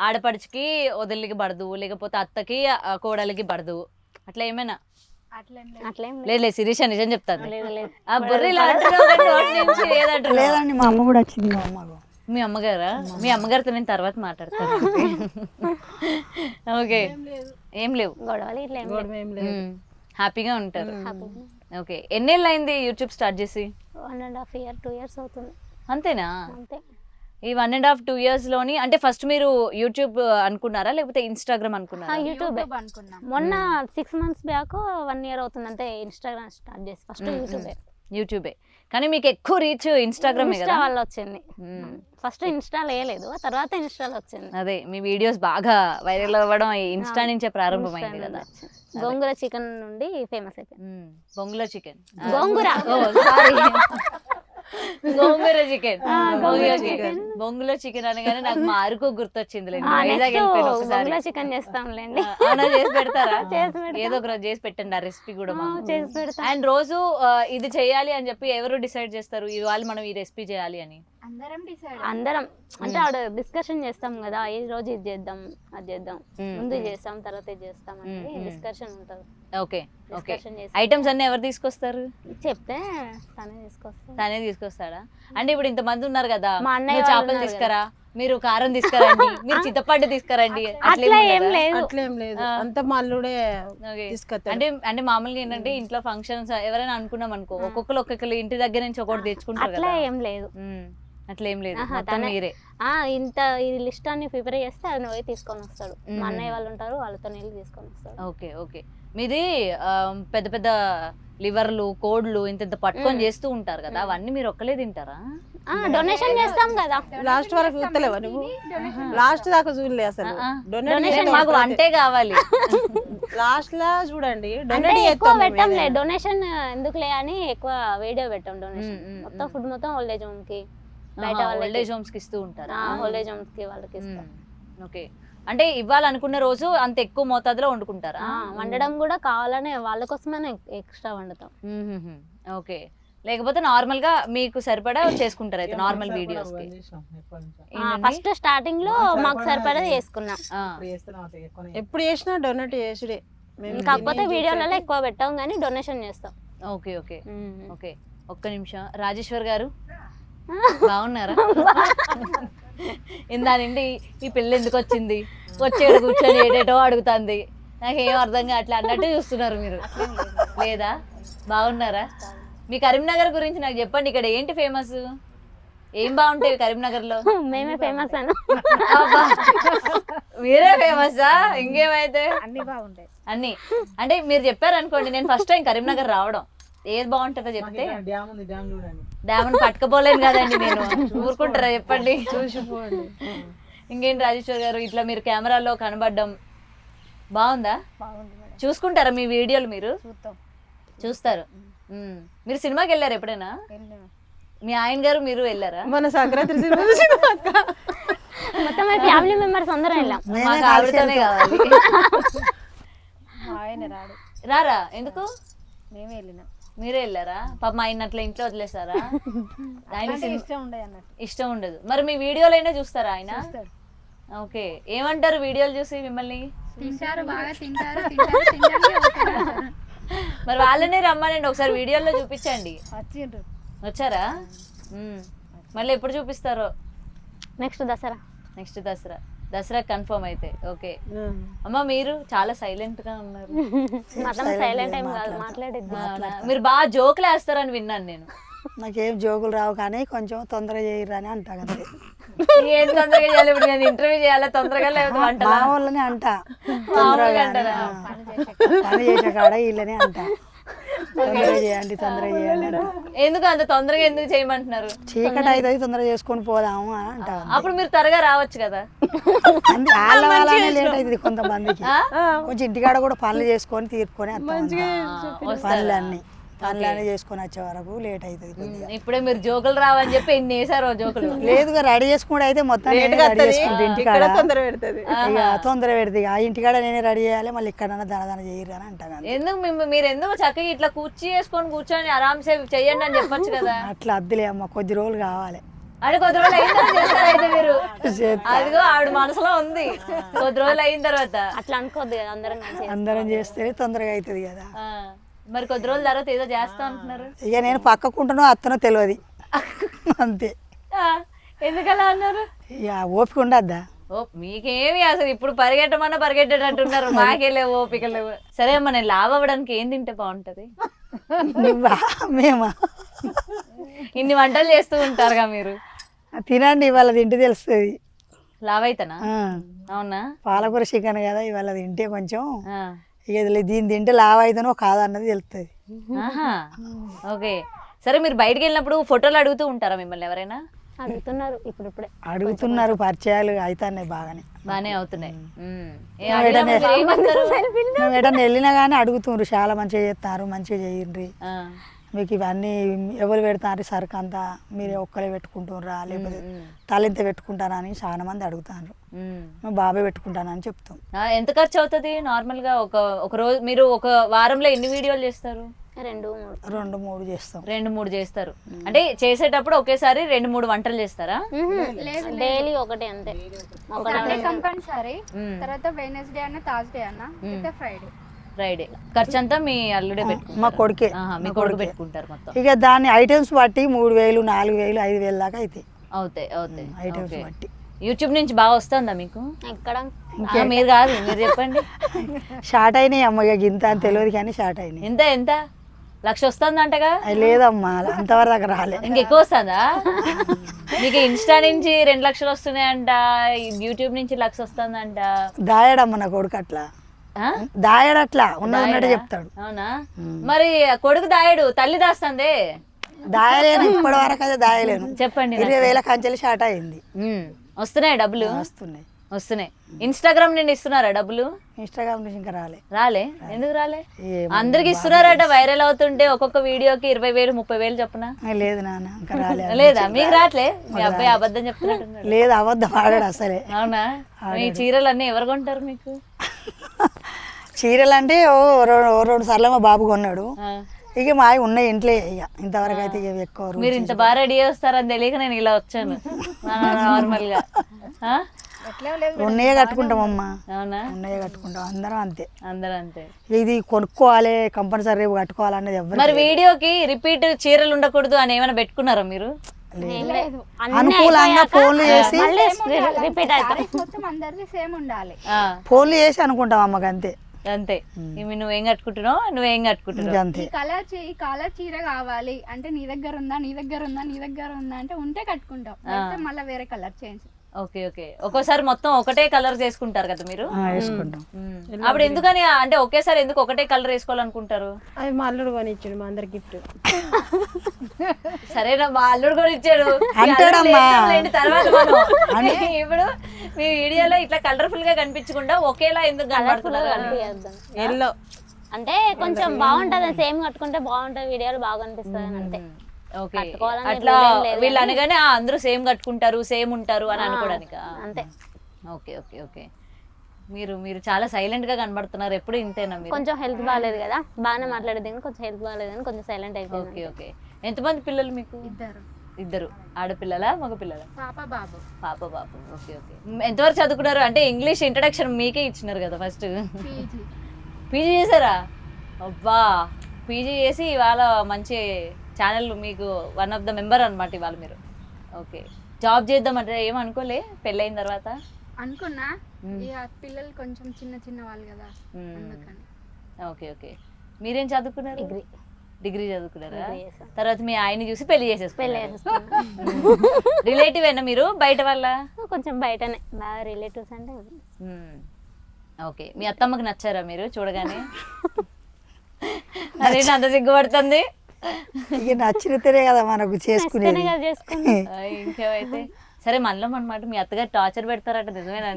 ఆడపడిచికి వదిలికి పడదు, లేకపోతే అత్తకి కోడలికి పడదు, అట్లా ఏమైనా? లేదు శిరీష, నిజం చెప్తాను. లేదండి, మా అమ్మ కూడా వచ్చింది. మీ అమ్మగారా? మీ అమ్మగారితో నేను తర్వాత మాట్లాడతాను. ఓకే, ఏం లేవు గొడవలు, హ్యాపీగా ఉంటారు. ఓకే. ఎన్నేళ్ళు అయింది యూట్యూబ్ స్టార్ట్ చేసి? 1.5 year 2 years అవుతుంది. అంతేనా? అంతే. ఈ 1.5 2 years లోని అంటే ఫస్ట్ మీరు యూట్యూబ్ అనుకున్నారా లేకపోతే ఇన్స్టాగ్రామ్ అనుకున్నారా? యూట్యూబ్ అనుకున్నాం. మొన్న 6 months బ్యాక్ 1 year అవుతుంది అంతే ఇన్స్టాగ్రామ్ స్టార్ట్ చేసి. First YouTube. యూట్యూబే. కానీ మీకు ఎక్కువ రీచ్ ఇన్స్టాగ్రామే ఇన్స్టా కదా? వల్ల వచ్చింది. ఫస్ట్ ఇన్స్టా లేదు, ఆ తర్వాత ఇన్స్టాలో వచ్చింది. అదే మీ వీడియోస్ బాగా వైరల్ అవ్వడం ఇన్స్టా నుంచే ప్రారంభమైంది ఇన్స్టా కదా. నుండి వచ్చింది. గోంగూర చికెన్ నుండి ఫేమస్ అయిపోయింది. బొంగుల చికెన్, గోంగూర. గోంగూర చికెన్, గోంగూర chicken. బొంగుల చికెన్ అనగానే నాకు మా అరకు గుర్తొచ్చింది. నెక్స్ట్ గోంగూర చికెన్ చేస్తాంలేండి. చేసి పెడతారా? చేసి పెడతాం. ఏదో ఒక రోజు చేసి పెట్టండి ఆ రెసిపీ కూడా మాకు. చేసి పెడతాం. అండ్ రోజు ఇది చేయాలి అని చెప్పి ఎవరు డిసైడ్ చేస్తారు ఇవాళ మనం ఈ రెసిపీ చేయాలి అని? అందరం డిసైడ్. అందరం అంటే ఆడ డిస్కషన్ చేస్తాం కదా, ఈ రోజు ఇది చేద్దాం అది చేద్దాం, ముందు చేస్తాం తర్వాత ఇది చేస్తాం అనేది డిస్కషన్ ఉంటుంది. Okay okay. డిస్కషన్ చేసి ఐటమ్స్ అన్ని ఎవరు తీసుకొస్తారు? చెప్తే తనే తీసుకొస్తాం. తనే తీసుకొస్తాడా? అంటే ఇప్పుడు ఇంత మంది ఉన్నారు కదా, మా అన్నయ్య నువ్వు వాళ్ళు చేపలు ఉన్నారు తీసుకురా, మీరు కారం తీసుకురండి, మీరు చింతపండు తీసుకురండి, అట్లా ఏం లేదు. అట్లేం లేదు, అంత మా అల్లుడే తీసుకొస్తాడు. అంటే అంటే మామూలుగా ఏంటంటే ఇంట్లో ఫంక్షన్స్ ఎవరైనా అనుకున్నాం అనుకో, ఒక్కొక్కరు ఇంటి దగ్గర నుంచి ఒకటి తెచ్చుకుంటారు అట్లా కదా. ఏం లేదు. అట్లా ఏం లేదు, ఆహా, మొత్తం తనే. మీరే. ఇంత ఈ లిస్ట్ అన్ని ప్రిపేర్ చేస్తే అది పోయి తీసుకొని వస్తాడు. మా అన్నయ్య వాళ్ళు ఉంటారు, వాళ్ళతో వెళ్ళి తీసుకొని వస్తాడు. Okay okay. మీది పెద్ద పెద్ద లివర్లు కోడ్లు ఇంత పట్టుకొని చేస్తూ ఉంటారు కదా, అవన్నీ మీరు ఒక్కలే తింటారా? డొనేషన్ చేస్తాం కదా. లాస్ట్ వరకు చూస్తలేవా నువ్వు? లాస్ట్ దాకా చూడలే అసలు. డొనేషన్ మాకు వంటే కావాలి. లాస్ట్ లా చూడండి, అంటే డొనేట్ ఎక్కువ చేస్తాం పెట్టంలే, డొనేషన్ ఎందుకులే అని ఎక్కువ వీడియో పెట్టాం. డొనేషన్ మొత్తం ఫుడ్ మొత్తం ఓల్డేజ్ హోమ్ కి, బయట ఓల్డేజ్ హోమ్స్ కి ఇస్తూ ఉంటారా? ఓల్డేజ్ హోమ్స్ కి వాళ్ళకి ఇస్తాం. ఓకే. అంటే ఇవ్వాలనుకున్న రోజు అంత ఎక్కువ మోతాదులో వండుకుంటారా? వండడం కూడా కావాలనే వాళ్ళ కోసమే ఎక్స్ట్రా వండుతాం. ఓకే. లేకపోతే నార్మల్ గా మీకు సరిపడా చేసుకుంటారు అయితే నార్మల్ వీడియోస్ కి? ఫస్ట్ స్టార్టింగ్ లో మాకు సరిపడా చేసుకున్నాం. ఎప్పుడు చేసినా డొనేట్ చేసుడే. కాకపోతే వీడియోలలో ఎక్కువ పెట్టాం కానీ డొనేషన్ చేస్తాం. Okay okay okay. ఒక్క నిమిషం, రాజేశ్వర్ గారు బాగున్నారా? ఇందా నుండి ఈ పిల్ల ఎందుకు వచ్చింది, వచ్చేడు కూర్చొని ఏటేటో అడుగుతుంది, నాకేం అర్థం కావట్లే అన్నట్టు చూస్తున్నారు మీరు. లేదా? బాగున్నారా? మీ కరీంనగర్ గురించి నాకు చెప్పండి. ఇక్కడ ఏంటి ఫేమస్, ఏం బాగుంటాయి కరీంనగర్ లో? మేమే ఫేమస్ అన్న. మీరే ఫేమసా? ఇంకేమైతే అన్ని బాగుంటాయి. అన్ని అంటే మీరు చెప్పారు అనుకోండి, నేను ఫస్ట్ టైం కరీంనగర్ రావడం, ఏది బాగుంటుందో చెప్తే. డ్యామ్ ఉంది, డ్యామ్ చూడండి. డ్యామ్ పట్టుకపోలేను కదండి నేను, ఊరుకుంటారా చెప్పండి. చూసిపోండి. ఇంకేంటి రాజేశ్వర్ గారు, ఇట్లా మీరు కెమెరాలో కనబడడం బాగుందా? చూసుకుంటారా మీ వీడియోలు? మీరు చూస్తారు. మీరు సినిమాకి వెళ్ళారు ఎప్పుడైనా? మీ ఆయన గారు మీరు వెళ్ళారా? మన సంక్రాంతి సినిమా చూసినాం అక్క. మొత్తం ఫ్యామిలీ మెంబర్స్ అందరం వెళ్ళాం. మాకు ఆవిడతోనే కావాలి. ఆయన రాడు, రారా? ఎందుకు? మేమే వెళ్ళినాం. మీరే వెళ్ళారా? పాప ఆయన అట్లా ఇంట్లో వదిలేసారా? ఆయన ఇష్టం ఉండదు అన్నట్టు. ఇష్టం ఉండదు. మరి మీ వీడియోలైనా చూస్తారా ఆయన? ఓకే. ఏమంటారు వీడియోలు చూసి మిమ్మల్ని? తింటారు, బాగా తింటారు, తింటారు, తింటారు. మరి వాళ్ళనే రమ్మనండి, ఒకసారి వీడియోలో చూపించండి. వచ్చిండ్రు. వచ్చారా? మళ్ళీ ఎప్పుడు చూపిస్తారో? Next Dasara. Next Dasara. Dasara confirm అయితే. ఓకే. అమ్మ మీరు చాలా సైలెంట్ గా ఉన్నారు. మొత్తం సైలెంట్ ఏం కాదు, మాట్లాడిద్దాం. అవునా? మీరు బాగా జోకులు వేస్తారని విన్నాను నేను. నాకేం జోకులు రావు కానీ కొంచెం తొందరగా చేయరు అని అంటా కదా. ఏం తొందరగా చేయాలి ఇప్పుడు? నేను ఇంటర్వ్యూ చేయాలి తొందరగా, లేకపోతే వంట మా వాళ్ళనే అంటా తొందరగా, పని చేసే కాడ వీళ్ళనే అంటా తొందరగా చేయండి, తొందరగా చేయండి అంట. ఎందుకు అంత తొందరగా ఎందుకు చేయమంటున్నారు? చీకటి అవుతుంది, తొందరగా చేసుకొని పోదాము అని అంటా. అప్పుడు మీరు త్వరగా రావచ్చు కదా. వాళ్ళ వాళ్ళనే లేట్ అవుతుంది కొంతమందికి. కొంచెం ఇంటికాడ కూడా పనులు చేసుకొని తీర్పుకొని పనులన్నీ చేసుకొని వచ్చే వరకు లేట్ అవుతుంది. ఇప్పుడే మీరు జోకులు రావని చెప్పి ఎన్ని వేసారో జోకులు. లేదుగా రెడీ చేసుకుంటే అయితే మొత్తం రెడీ చేసుకుంటే ఇంటికాడ తొందర పెడుతుంది. ఇక తొందర పెడుతుంది. ఆ ఇంటికాడ నేనే రెడీ చేయాలి, మళ్ళీ ఇక్కడన్నా దనదన చేయరు అని అంటాను. ఎందుకు మీరు ఎందుకు చక్కగా ఇట్లా కూర్చొని ఆరామ్సే చెయ్యండి అని చెప్పొచ్చు కదా. అట్లా అద్దులే అమ్మ, కొద్ది రోజులు కావాలి. అంటే కొద్ది రోజులు అయిన తర్వాత చేస్తారైతే మీరు. అదిగో ఆవిడ మనసులో ఉంది, కొద్ది రోజులు అయిన తర్వాత. అట్లా అనుకోద్దు కదా, అందరం కలిసి అందరం చేస్తేనే తొందరగా అవుతుంది కదా. మరి కొద్ది రోజుల తర్వాత ఏదో చేస్తా అంటున్నారు. ఇక నేను పక్కకుంటానో అత్తనో తెలియదు అంతే. ఎందుకలా అన్నారు? ఇక ఓపిక ఉండద్దా? ఓ మీకేమి అసలు ఇప్పుడు పరిగెట్టేటట్టున్నారు, మాకేలే ఓపిక లేవు. సరే అమ్మ, నేను లావ్ అవ్వడానికి ఏం తింటే బాగుంటది? నువ్వా మేమా? ఇన్ని వంటలు చేస్తూ ఉంటారుగా మీరు, తినండి, ఇవాళ తింటే తెలుస్తుంది. లావ్ అయితేనా? అవునా? పాలకూర చికెన్ కదా, ఇవాళ తింటే కొంచెం ఇక దీన్ని తింటే లావ్ అవుతానో కాదన్నది తెలుస్తుంది. ఓకే. సరే మీరు బయటికి వెళ్ళినప్పుడు ఫోటోలు అడుగుతూ ఉంటారా మిమ్మల్ని ఎవరైనా? అడుగుతున్నారు ఇప్పుడిప్పుడే. అడుగుతున్నారు, పరిచయాలు అవుతున్నాయి బాగానే. బానే అవుతున్నాయి. ఏ మేము అడిగినప్పుడు ఎటనే- మీరు ఏమంటారు? మేము ఎటన్నా వెళ్ళినా కానీ అడుగుతున్నారు, చాలా మంచిగా చేస్తారు, మంచిగా చేయండి, ఆ, మీకు ఇవన్నీ ఎవరు పెడతారు సరుకు అంతా మీరు ఒక్కరే పెట్టుకుంటున్నారా లేకపోతే తలెంత పెట్టుకుంటారా అని చాలా మంది అడుగుతారు. ఉమ్. మేము బాబే పెట్టుకుంటానని చెప్తాం. ఎంత ఖర్చు అవుతుంది నార్మల్ గా? ఒక రోజు మీరు ఒక వారంలో ఎన్ని వీడియోలు చేస్తారు? 2-3 చేస్తాం. 2-3 చేస్తారు. అంటే చేసేటప్పుడు ఒకేసారి 2-3 వంటలు చేస్తారా? డైలీ ఒకటి అంతే. సండే కంపల్సరీ, తర్వాత వెనస్డే అన్న థర్స్డే అన్న, అయితే ఫ్రైడే. ఖర్చు అంతా మీ అల్లుడే పెట్టుకుంటారు? మా కొడుకే. మీ కొడుకు పెట్టుకుంటారు మొత్తం. ఇక దాని ఐటమ్స్ బట్టి 3,000, 4,000, 5,000 దాకా అవుతాయి అవుతాయి. Items okay. బట్టి. యూట్యూబ్ నుంచి బాగా వస్తుందా మీకు? ఎక్కడ మీరు కాదు, మీరు చెప్పండి. షార్ట్ అయినాయి అమ్మ, ఇక ఇంత అని తెలియదు కానీ షార్ట్ అయినాయి. ఎంత 1,00,000 వస్తుంది అంటగా? లేదమ్మా అంతవరకు దాకా రాలే. ఇంకెక్కువ వస్తుందా? మీకు ఇన్స్టా నుంచి 2,00,000 వస్తున్నాయంట, యూట్యూబ్ నుంచి 1,00,000 వస్తుందంట. దాయడమ్మ నా కొడుకు అట్లా ఆ? దాయడట్లా ఉన్నట్టు చెప్తాడు. అవునా? మరి కొడుకు దాయడు, తల్లి దాస్తుంది. దాయలేను ఇప్పటి వరకు అయితే దాయలేను. చెప్పండి. 20,000 కంచెలు షార్ట్ అయింది. వస్తున్నాయి డబ్బులు? వస్తున్నాయి. ఇన్స్టాగ్రామ్ నుండి ఇస్తున్నారా డబ్బులు? ఇన్స్టాగ్రామ్ నుంచి ఇంకా రాలే. ఎందుకు రాలే? ఏమో అందరికి ఇస్తున్నారట, వైరల్ అవుతుంటే ఒక్కొక్క వీడియోకి 20,000, 30,000 చొప్పున. లేదు నాన్న ఇంకా రాలే. లేదా మీకు రాట్లే? మీ అబ్బాయి అబద్ధం చెప్తున్నట్టున్నాడు. లేదు అబద్ధం ఆడాడు అసలే. అవునా? మీ చీరలు అన్నీ ఎవరు కొంటారు మీకు? చీరలు అంటే ఓ 2 సార్లు మా బాబు కొన్నాడు. ఇక మా ఉన్నాయి ఇంట్లో. ఇక ఇంతవరకు అయితే ఇక ఎక్కువ మీరు ఇంత బాగా రెడీ వస్తారని తెలియక నేను ఇలా వచ్చాను నార్మల్ గా. ఉన్నాయే కట్టుకుంటామమ్మా. అవునా? ఉన్నాయే కట్టుకుంటాం అందరం అంతే. అందరూ అంతే. ఇది కొనుక్కోవాలి కంపల్సరీ రేపు కట్టుకోవాలనేది ఎవరు. మరి వీడియోకి రిపీట్ చీరలు ఉండకూడదు అని ఏమైనా పెట్టుకున్నారా మీరు? అనుకూలంగా ఫోన్లు చేసి రిపీట్ అవుతాయి. మొత్తం అందరిది సేమ్ ఉండాలి. ఫోన్లు చేసి అనుకుంటాం అమ్మకి అంతే. అంతే. ఇవి నువ్వేం కట్టుకుంటున్నావు, నువ్వేం కట్టుకుంటున్నావు, అంతే. ఈ కలర్ చీర కావాలి అంటే నీ దగ్గర ఉందా అంటే ఉంటే కట్టుకుంటాం, లేకపోతే మళ్ళీ వేరే కలర్ చేంజ్. ఓకే. ఒక్కోసారి మొత్తం ఒకటే కలర్ వేసుకుంటారు కదా మీరు? వేసుకుంటాం. అప్పుడు ఎందుకని, అంటే ఒకేసారి ఎందుకు ఒకటే కలర్ వేసుకోవాలనుకుంటారు? అది మా అల్లుడు కొనిచ్చాడు మా అందరి గిఫ్ట్. సరేనా, మా అల్లుడు కూడా ఇచ్చాడు. అంటాడమ్మా. తర్వాత మనం ఇప్పుడు మీ వీడియోలో ఇట్లా కలర్ఫుల్ గా కనిపించకుండా ఒకేలా ఎందుకు కనబడుతున్నారు? ఎల్లో అంటే కొంచెం బాగుంటది, సేమ్ కట్టుకుంటే బాగుంటది, వీడియోలు బాగా అనిపిస్తుంది అంతే. ఓకే. అట్లా వీళ్ళు అనగానే అందరూ సేమ్ కట్టుకుంటారు, సేమ్ ఉంటారు అని అనుకోవడానికి అంతే. ఓకే. మీరు చాలా సైలెంట్ గా కనబడుతున్నారు. ఎప్పుడు ఇంతేనా మీరు? కొంచెం హెల్త్ బాగాలేదు కదా, బాగానే మాట్లాడేది కానీ కొంచెం హెల్త్ బాగాలేదు అని కొంచెం సైలెంట్ అయిపోయింది. ఓకే. ఎంతమంది పిల్లలు మీకు? ఇద్దరు. ఆడపిల్లలా మగ పిల్లలా? పాప బాబు. ఓకే. ఎంతవరకు చదువుకున్నారు? అంటే ఇంగ్లీష్ ఇంట్రడక్షన్ మీకే ఇచ్చినారు కదా ఫస్ట్. పీజీ చేశారా? అబ్బా, పీజీ చేసి ఇవాళ మంచి ఛానల్, మీకు వన్ ఆఫ్ ద మెంబర్ అనమాట ఇవాళ మీరు. ఓకే. జాబ్ చేద్దామంటే ఏమనుకోలే పెళ్ళైన తర్వాత? అనుకున్నా, ఇక పిల్లలు కొంచెం చిన్న వాళ్ళు కదా అందుకని. ఓకే. మీరేం చదువుకున్నారు? డిగ్రీ చదువుకున్నారా? తర్వాత మీ ఆయన్ని చూసి పెళ్లి చేసేసుకున్నారు. రిలేటివ్ అయినా మీరు బయట వాళ్ళ? కొంచెం బయటనే, బాగా రిలేటివ్స్ అంటే. ఓకే. మీ అత్తమ్మకి నచ్చారా మీరు చూడగానే? అదే అంత సిగ్గుపడుతుంది. ఇక నచ్చినతేనే కదా మనకు చేసుకునేది. ఇంకేమైతే సరే. మనలో అనమాట మీ అత్తగారు టార్చర్ పెడతారట, నిజమేనా?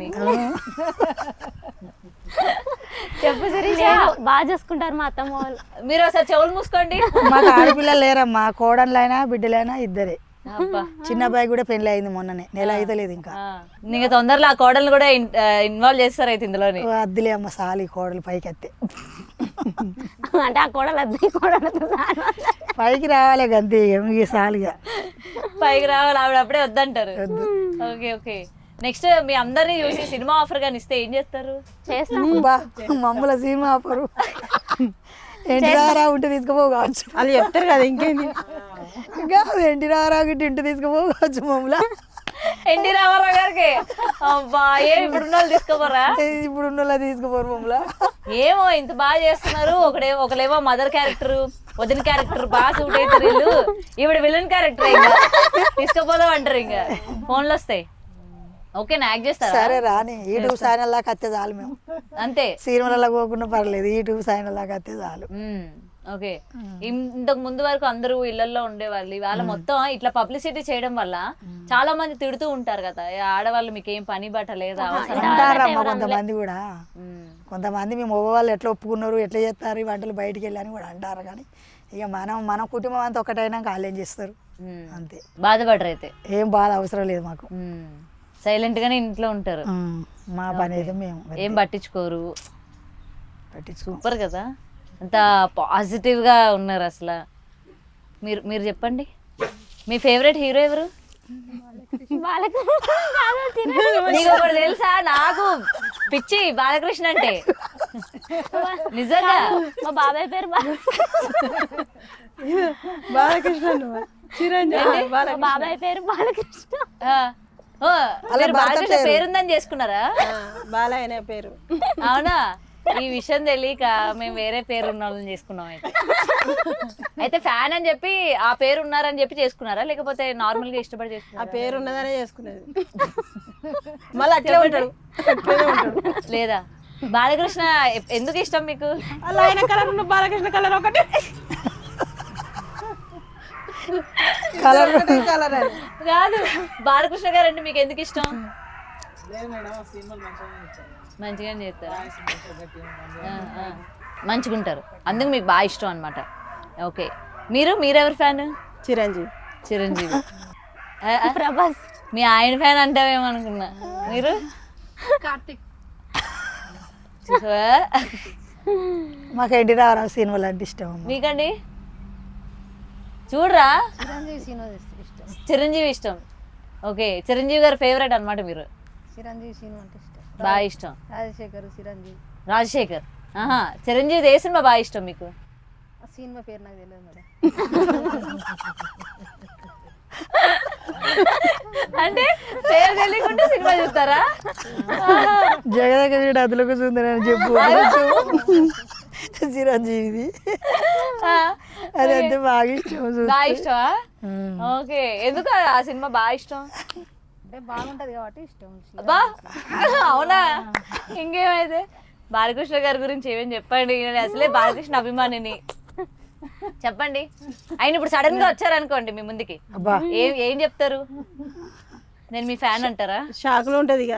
చెప్పు శిరీష. బాగా చూసుకుంటారు మా అత్తమ్మ వాళ్ళు. మీరు ఒకసారి చెవులు మూసుకోండి. మాకు ఆడపిల్లలు లేరమ్మా, కోడళ్ళైనా బిడ్డలైనా ఇద్దరే. చిన్న అబ్బాయి కూడా పెళ్లి అయింది మొన్ననే, నెల అయితే లేదు ఇంకా. ఇంకా తొందరలో ఆ కోడలు కూడా ఇన్వాల్వ్ చేస్తారు అయితే ఇందులోని. అద్దులే అమ్మ సాలి కోడలు పైకి ఎత్తే. అంటే ఆ కోడలు అద్దె కోడలు పైకి రావాలి గంతే సాలిగా పైకి రావాలి. ఆవిడ అప్పుడే వద్దంటారు. ఓకే. నెక్స్ట్ మీ అందరినీ చూసి సినిమా ఆఫర్ గాని ఇస్తే ఏం చేస్తారు? మమ్మల్ని సినిమా ఆఫరు ఎన్టీ రామారావు ఉంటే తీసుకుపోవు కావచ్చు. వాళ్ళు చెప్తారు కదా, ఇంకేంది. ఇంకా ఎన్టీ రామారావు గిట్టి ఇంటి తీసుకుపోవు కావచ్చు మమ్మల్ని. ఎన్టీ రామారావు గారికి అబ్బా, ఇప్పుడున్న వాళ్ళు తీసుకోపోరా? ఇప్పుడున్న వాళ్ళు తీసుకుపోరు మమ్మల్ని. ఏమో ఇంత బాగా చేస్తున్నారు. ఒకలేమో మదర్ క్యారెక్టర్, వదిన క్యారెక్టర్ బాగా సూట్ అవుతారు వీళ్ళు. ఇప్పుడు విలన్ క్యారెక్టర్ ఇంకా తీసుకుపోదాం అంటారు. ఇంకా ఫోన్లు వస్తాయి. ఓకే, యాక్ట్ చేస్తారా? సరే రాని, యూట్యూబ్ ఛానల్ లాగా అత్తే చాలు మేము. అంతే. సినిమాలలో పోకుండా పర్లేదు, యూట్యూబ్ ఛానల్ లాగా అత్తే చాలు. ఓకే. ఇంతకు ముందు వరకు అందరూ ఇళ్లలో ఉండేవాళ్ళు, ఇవాళ మొత్తం ఇట్లా పబ్లిసిటీ చేయడం వల్ల చాలా మంది తిడుతూ ఉంటారు కదా, "ఏ ఆడవాళ్ళు మీకు ఏం పని బాట లేదా, అవసరం అంటారమ్మ కొంతమంది కూడా. కొంతమంది మీ మగవాళ్ళు ఎట్లా ఒప్పుకున్నారు, ఎట్లా చేస్తారు ఈ వంటలు బయటికి వెళ్ళని కూడా అంటారు. కానీ ఇక మన కుటుంబం అంతా ఒకటైనాక వాళ్ళు ఏం చేస్తారు అంతే. బాధపడరు అయితే? ఏం బాధ అవసరం లేదు మాకు. సైలెంట్ గానే ఇంట్లో ఉంటారు, మా పని అయితే మేము ఏం పట్టించుకోరు. పట్టించుకో. సూపర్ కదా, అంత పాజిటివ్ గా ఉన్నారు అసలు. మీరు చెప్పండి, మీ ఫేవరెట్ హీరో ఎవరు? నీకు ఒకటి తెలుసా, నాకు పిచ్చి బాలకృష్ణ అంటే. నిజంగా మా బాబాయ్ పేరు బాలకృష్ణ చిరంజీవి మా బాబాయ్ పేరు బాలకృష్ణ. మీరు బాలకృష్ణ పేరుందని చేసుకున్నారా? బాలయ్య అనే పేరు. అవునా? ఈ విషయం తెలియక మేము వేరే పేరు ఉన్న వాళ్ళని చేసుకున్నాం. అయితే ఫ్యాన్ అని చెప్పి ఆ పేరు ఉన్నారని చెప్పి చేసుకున్నారా, లేకపోతే నార్మల్ గా ఇష్టపడి ఆ చేసుకున్నారా? పేరు ఉన్నదనే చేసుకునేది. మళ్ళీ అట్లే ఉంటాడు, అట్లనే ఉంటాడు. లేదా బాలకృష్ణ ఎందుకు ఇష్టం మీకు? అలా ఆయన కలర్ ఉన్న బాలకృష్ణ కలర్ ఒకటి కలర్ కలర్ అని కాదు, బాలకృష్ణ గారు అంటే మీకు ఎందుకు ఇష్టం? మంచిగానే చేస్తారు, మంచిగా ఉంటారు, అందుకు మీకు బాగా ఇష్టం అనమాట. ఓకే. మీరెవరి ఫ్యాన్? చిరంజీవి. చిరంజీవి. ప్రభాస్. మీ ఆయన ఫ్యాన్ అంటావేమనుకున్నా. మీరు? కార్తిక్. చూసావా? మాకు ఎన్టీ రామారావు సినిమాలు అంటే ఇష్టం. మీకండి? చూడరా, చిరంజీవి సినిమా ఇష్టం. చిరంజీవి ఇష్టం. ఓకే, చిరంజీవి గారు ఫేవరెట్ అనమాట మీరు. చిరంజీవి సినిమా అంటే ఇష్టం. బాగా ఇష్టం. రాజశేఖర్, చిరంజీవి. రాజశేఖర్. ఆహా, చిరంజీవి ఏ సినిమా బాగా ఇష్టం మీకు? ఆ సినిమా పేరు నాకు తెలియదు మేడం. అంటే పేరు తెలియకుండా సినిమా చూస్తారా? జగదగ వీడు అదులకు చూందని చెప్పు. చిరంజీవిది అది అంతే బాగా ఇష్టం. బాగా ఇష్టమా? ఓకే. ఎందుకు ఆ సినిమా బాగా ఇష్టం? అంటే బాగుంటది కాబట్టి ఇష్టం. బా, అవునా? ఇంకేమైతే బాలకృష్ణ గారి గురించి ఏమేమి చెప్పండి, నేను అసలే బాలకృష్ణ అభిమానిని. చెప్పండి. ఆయన ఇప్పుడు సడన్ గా వచ్చారనుకోండి మీ ముందుకి, ఏం చెప్తారు? నేను మీ ఫ్యాన్ అంటారా? షాకులో ఉంటది ఇక.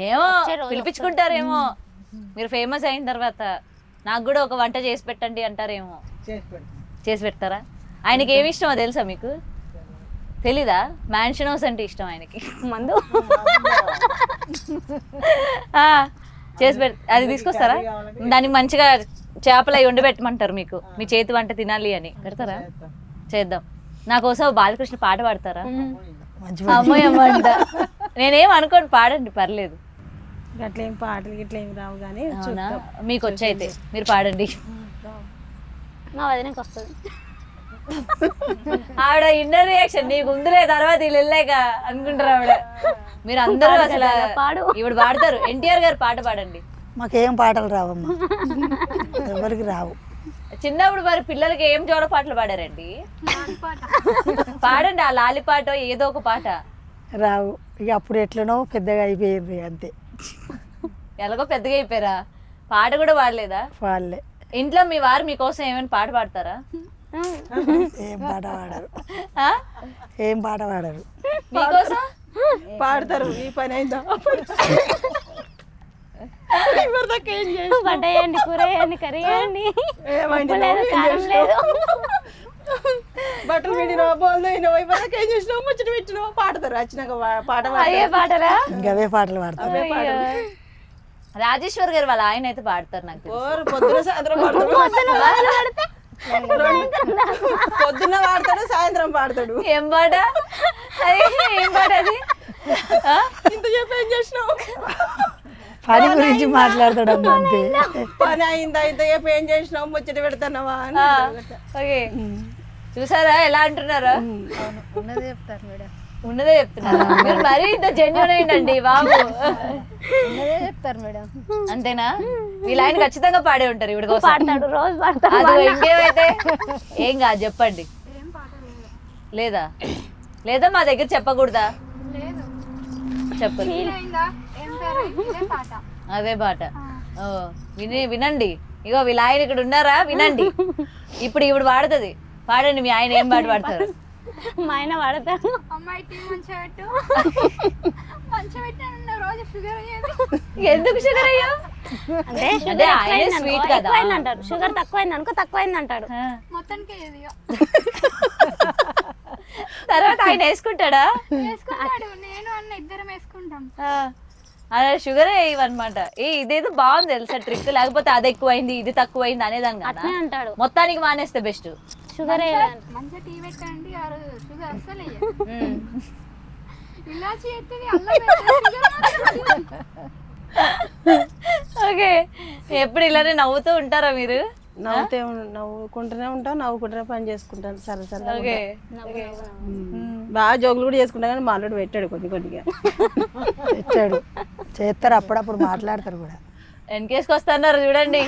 ఏమో పిలిపించుకుంటారేమో, మీరు ఫేమస్ అయిన తర్వాత నాకు కూడా ఒక వంట చేసి పెట్టండి అంటారేమో. చేసి పెడతారా? ఆయనకి ఏమి ఇష్టమో తెలుసా మీకు? తెలీదా? మ్యాన్షన్ హౌస్ అంటే ఇష్టం ఆయనకి. మందు చేసి అది తీసుకొస్తారా? దానికి మంచిగా చేపలు అవి వండి పెట్టమంటారు మీకు, మీ చేతి వంట తినాలి అని. పెడతారా? చేద్దాం. నా కోసం బాలకృష్ణ పాట పాడతారా? అమ్మయ్యమ్మంట. నేనేం అనుకోండి, పాడండి, పర్లేదు. అట్లేం పాటలు ఇట్లా ఏమి రావు కానీ అవునా? మీకు వచ్చైతే మీరు పాడండి. మా వదినకి వస్తుంది. ఆవిడ ఇన్నర్ రియాక్షన్ నీకు ఉందిలే, తర్వాత వీళ్ళు వెళ్ళాక అనుకుంటారు ఆవిడ. మీరు అందరూ అసలు ఇప్పుడు పాడతారు. ఎన్టీఆర్ గారు పాట పాడండి. మాకేం పాటలు రావమ్మా, ఎవరికి రావు. చిన్నప్పుడు మరి పిల్లలకి ఏం జోడ పాటలు పాడారండి? పాడండి, ఆ లాలి పాట ఏదో ఒక పాట. రావు. ఇక అప్పుడు ఎట్లనో పెద్దగా అయిపోయింది అంతే. ఎలాగో పెద్దగా అయిపోయారా? పాట కూడా పాడలేదా? వాళ్ళే. ఇంట్లో మీ వారు మీకోసం ఏమైనా పాట పాడతారా? ఏం పాట పాడరు, ఏం పాట పాడరు. మీకోసం పాడతారు. ఈ పని అయిందా? వంట వేయండి, కూర వేయండి, కర్రీ వేయండి, ఏమైంది? లేదు, కారం లేదు. బట్టలు పెట్టినావా, బోల్ అయినావా, ఇవరకు ఏం చేసినావు, ముచ్చట పెట్టినావా, పాడతారు. వచ్చినాక పాట అయ్యే పాటరా? ఇంకా అవే పాటలు పాడతారు. రాజేశ్వర్ గారు వాళ్ళ ఆయన అయితే పాడతారు నాకు తెలిసి. పొద్దున సాయంత్రం పాడతాడు. పొద్దున్న పాడతాడు, సాయంత్రం పాడతాడు. ఏం పాట? ఏం పాట అది? ఇంత చెప్పి ఏం చేసినావు? పని గురించి మాట్లాడతాడు అమ్మ అంతే. పని అయిందా, ఇంత చెప్పి ఏం చేసినావు, ముచ్చట పెడతానవా అని. ఓకే, చూసారా ఎలా అంటున్నారా? ఉన్నదే చెప్తారు మేడం. ఉన్నదే చెప్తున్నారు. మీరు మరీ ఇంత జెన్యూన్ అయిందండి బాబు. ఉన్నదే చెప్తారు మేడం. అంతేనా? వీళ్ళ ఆయన ఖచ్చితంగా పాడే ఉంటారు ఇవిడ కోసం. పాడతాడు, రోజు పాడతాడు. అది ఇంకేమైతే ఏం కాదు, చెప్పండి. లేదా? లేదా మా దగ్గర చెప్పకూడదా? చెప్పండి. అయిందా? ఏం పేరు? ఇదే పాట. అదే పాట. ఓ, వినండి, ఇగో వీళ్ళ ఆయన ఇక్కడ ఉన్నారా, వినండి. ఇప్పుడు పాడుతుంది, పాడండి. మీ ఆయన ఏం పాట పాడతారు? మా ఆయన వాడతాడు. అమ్మాయి టీ మంచిగా పెట్టు మంచిగా పెట్టాను రోజు షుగర్ అయ్యేది. ఎందుకు షుగర్ అయ్యా? అంటే అదే షుగర్ ఆయన స్వీట్ కదా. ఎక్కువైంది అంటారు, షుగర్ తక్కువైంది అనుకో తక్కువైంది అంటాడు. మొత్తానికి ఏది తర్వాత ఆయన వేసుకుంటాడా? వేసుకుంటాడు, నేను అన్న ఇద్దరం వేసుకుంటాం. అలా షుగరే ఇవన్నమాట. ఇదేదో బాగుంది తెలుసా ట్రిక్, లేకపోతే అది ఎక్కువైంది ఇది తక్కువైంది అనేదాన్ని కదా. అట్లే అంటాడు. మొత్తానికి మానేస్తే బెస్ట్. షుగర్ మంచిగా టీ పెట్టండి, ఆ రోజు షుగర్ అస్సలు ఇలాచి ఎత్తుంది, అల్లం ఓకే, ఎప్పుడు ఇలానే నవ్వుతూ ఉంటారా మీరు? నవ్వుకుంటూనే ఉంటాం, నవ్వుకుంటూనే పని చేసుకుంటాను. సరే సరే ఓకే, బాగా జోకులు కూడా చేసుకుంటా, కానీ మా అల్లుడు పెట్టాడు కొద్దిగా పెట్టాడు, చేస్తారు అప్పుడప్పుడు మాట్లాడతారు కూడా. వెనకేసుకు వస్తున్నారు చూడండి.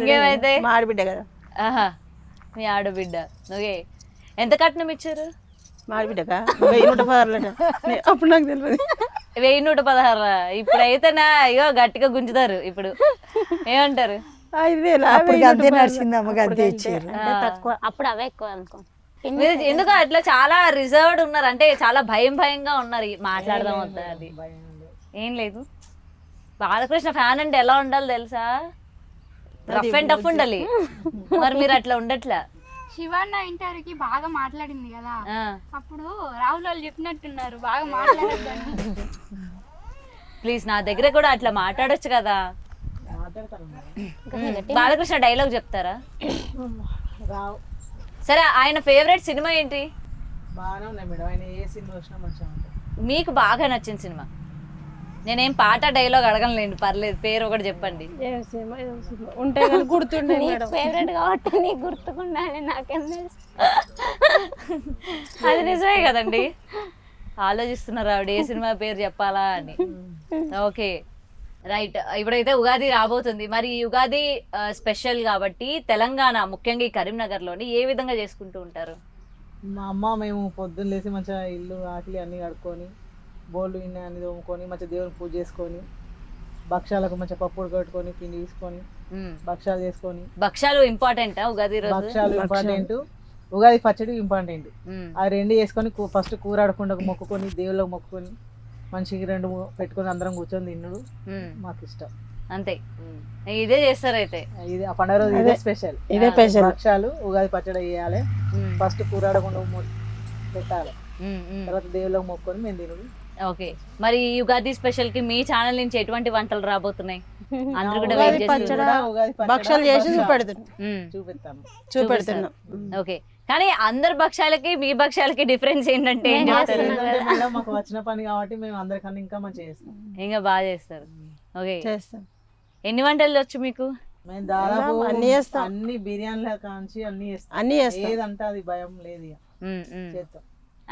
ఇంకేమైతే మా ఆడబిడ్డ కదా. ఆహా, మీ ఆడబిడ్డ. ఓకే, ఎంత కట్నం ఇచ్చారు? మా ఆడబిడ్డకా 1116 అప్పుడు నాకు తెలియదు. 1116. ఇప్పుడైతేనా ఇగో గట్టిగా గుంజుతారు. ఇప్పుడు ఏమంటారు? 5000 అప్పుడు గద్దే నడిచింది, అమ్మ గద్దే ఇచ్చారు. తక్కువ. అప్పుడు అవే ఎక్కువ అనుకో. మీరు ఎందుకు అట్లా చాలా రిజర్వ్డ్ ఉన్నారు, అంటే చాలా భయంగా ఉన్నారు? మాట్లాడదాం వద్దా? అది ఏం లేదు. బాలకృష్ణ ఫ్యాన్ అంటే ఎలా ఉండాలి తెలుసా? రఫ్ అండ్ టఫ్ ఉండాలి. మరి మీరు అట్లా ఉండట్లా. శివన్న ఇంటర్వ్యూకి బాగా మాట్లాడింది కదా, అప్పుడు రాహుల్ వాళ్ళు చెప్పినట్టున్నారు బాగా మాట్లాడద్దని. ప్లీజ్ నా దగ్గర కూడా అట్లా మాట్లాడొచ్చు కదా. బాలకృష్ణ డైలాగ్ చెప్తారా? సరే, ఆయన ఫేవరెట్ సినిమా ఏంటి? బాగానే ఉన్నాయి మేడం, ఆయన ఏ సినిమా వచ్చినా మంచిగా ఉంటుంది. మీకు బాగా నచ్చిన సినిమా? నేనేం పాట డైలాగ్ అడగలేండి, పర్లేదు, పేరు ఒకటి చెప్పండి. ఉంటాయి కానీ గుర్తుండే. ఫేవరెట్ కాబట్టి నీకు గుర్తుకుండాలి, నాకేం తెలుసు. అది నిజమే కదండి. ఆలోచిస్తున్నారు ఆవిడ ఏ సినిమా పేరు చెప్పాలా అని. Okay, right. ఇప్పుడైతే ఉగాది రాబోతుంది. మరి ఈ ఉగాది స్పెషల్ కాబట్టి తెలంగాణ, ముఖ్యంగా ఈ కరీంనగర్లోని ఏ విధంగా చేసుకుంటూ ఉంటారు? మా అమ్మ మేము పొద్దున్న లేసి మంచిగా ఇల్లు ఆకలి అన్నీ కడుక్కొని, బోళ్ళు ఇన్ని అన్ని తోముకొని, మంచిగా దేవుని పూజ చేసుకొని, భక్షాలకు మంచిగా పప్పు ఉడకట్టుకొని పిండి తీసుకొని భక్షాలు చేసుకొని. భక్షాలు ఇంపార్టెంటా ఉగాది రోజు? భక్షాలు ఇంపార్టెంట్, ఉగాది పచ్చడి ఇంపార్టెంట్. అవి రెండు చేసుకొని ఫస్ట్ కూర ఆడకుండా మొక్కుకొని, దేవుళ్ళకి మొక్కుకొని, మంచిగా 2 పెట్టుకొని అందరం కూర్చొని తిన్నుడు మాకు ఇష్టం. అంతే, ఇదే చేస్తారు అయితే. ఇది ఆ పండుగ రోజు ఇదే స్పెషల్. ఇదే స్పెషల్. భక్షాలు ఉగాది పచ్చడి వేయాలి, ఫస్ట్ కూర ఆడకుండా పెట్టాలి, తర్వాత దేవుళ్ళకి మొక్కుకొని మేము తినుడు. ఓకే, మరి ఈ ఉగాది స్పెషల్ కి మీ ఛానల్ నుంచి ఎటువంటి వంటలు రాబోతున్నాయి? అందరూ కూడా ఉగాది వెయిట్ చేస్తున్నారు. భక్షాలు చేసి చూపెడుతున్నాం. ఓకే, కానీ అందరి భక్షాలకి మీ భక్షాలకి డిఫరెన్స్ ఏంటంటే ఏం చెప్తారు? మేడం మాకు వచ్చిన పని కాబట్టి మేము అందరికన్నా ఇంకా మంచిగా చేస్తాం, ఇంకా బాగా చేస్తారు. ఓకే, చేస్తాం. ఎన్ని వంటలు వచ్చు మీకు? మేము దాదాపు అన్ని చేస్తాం. అన్ని బిర్యానీల కాంచి అన్ని చేస్తాం. అన్ని చేస్తాం. ఏదంటే అది భయం లేదు, ఇక చేస్తాం,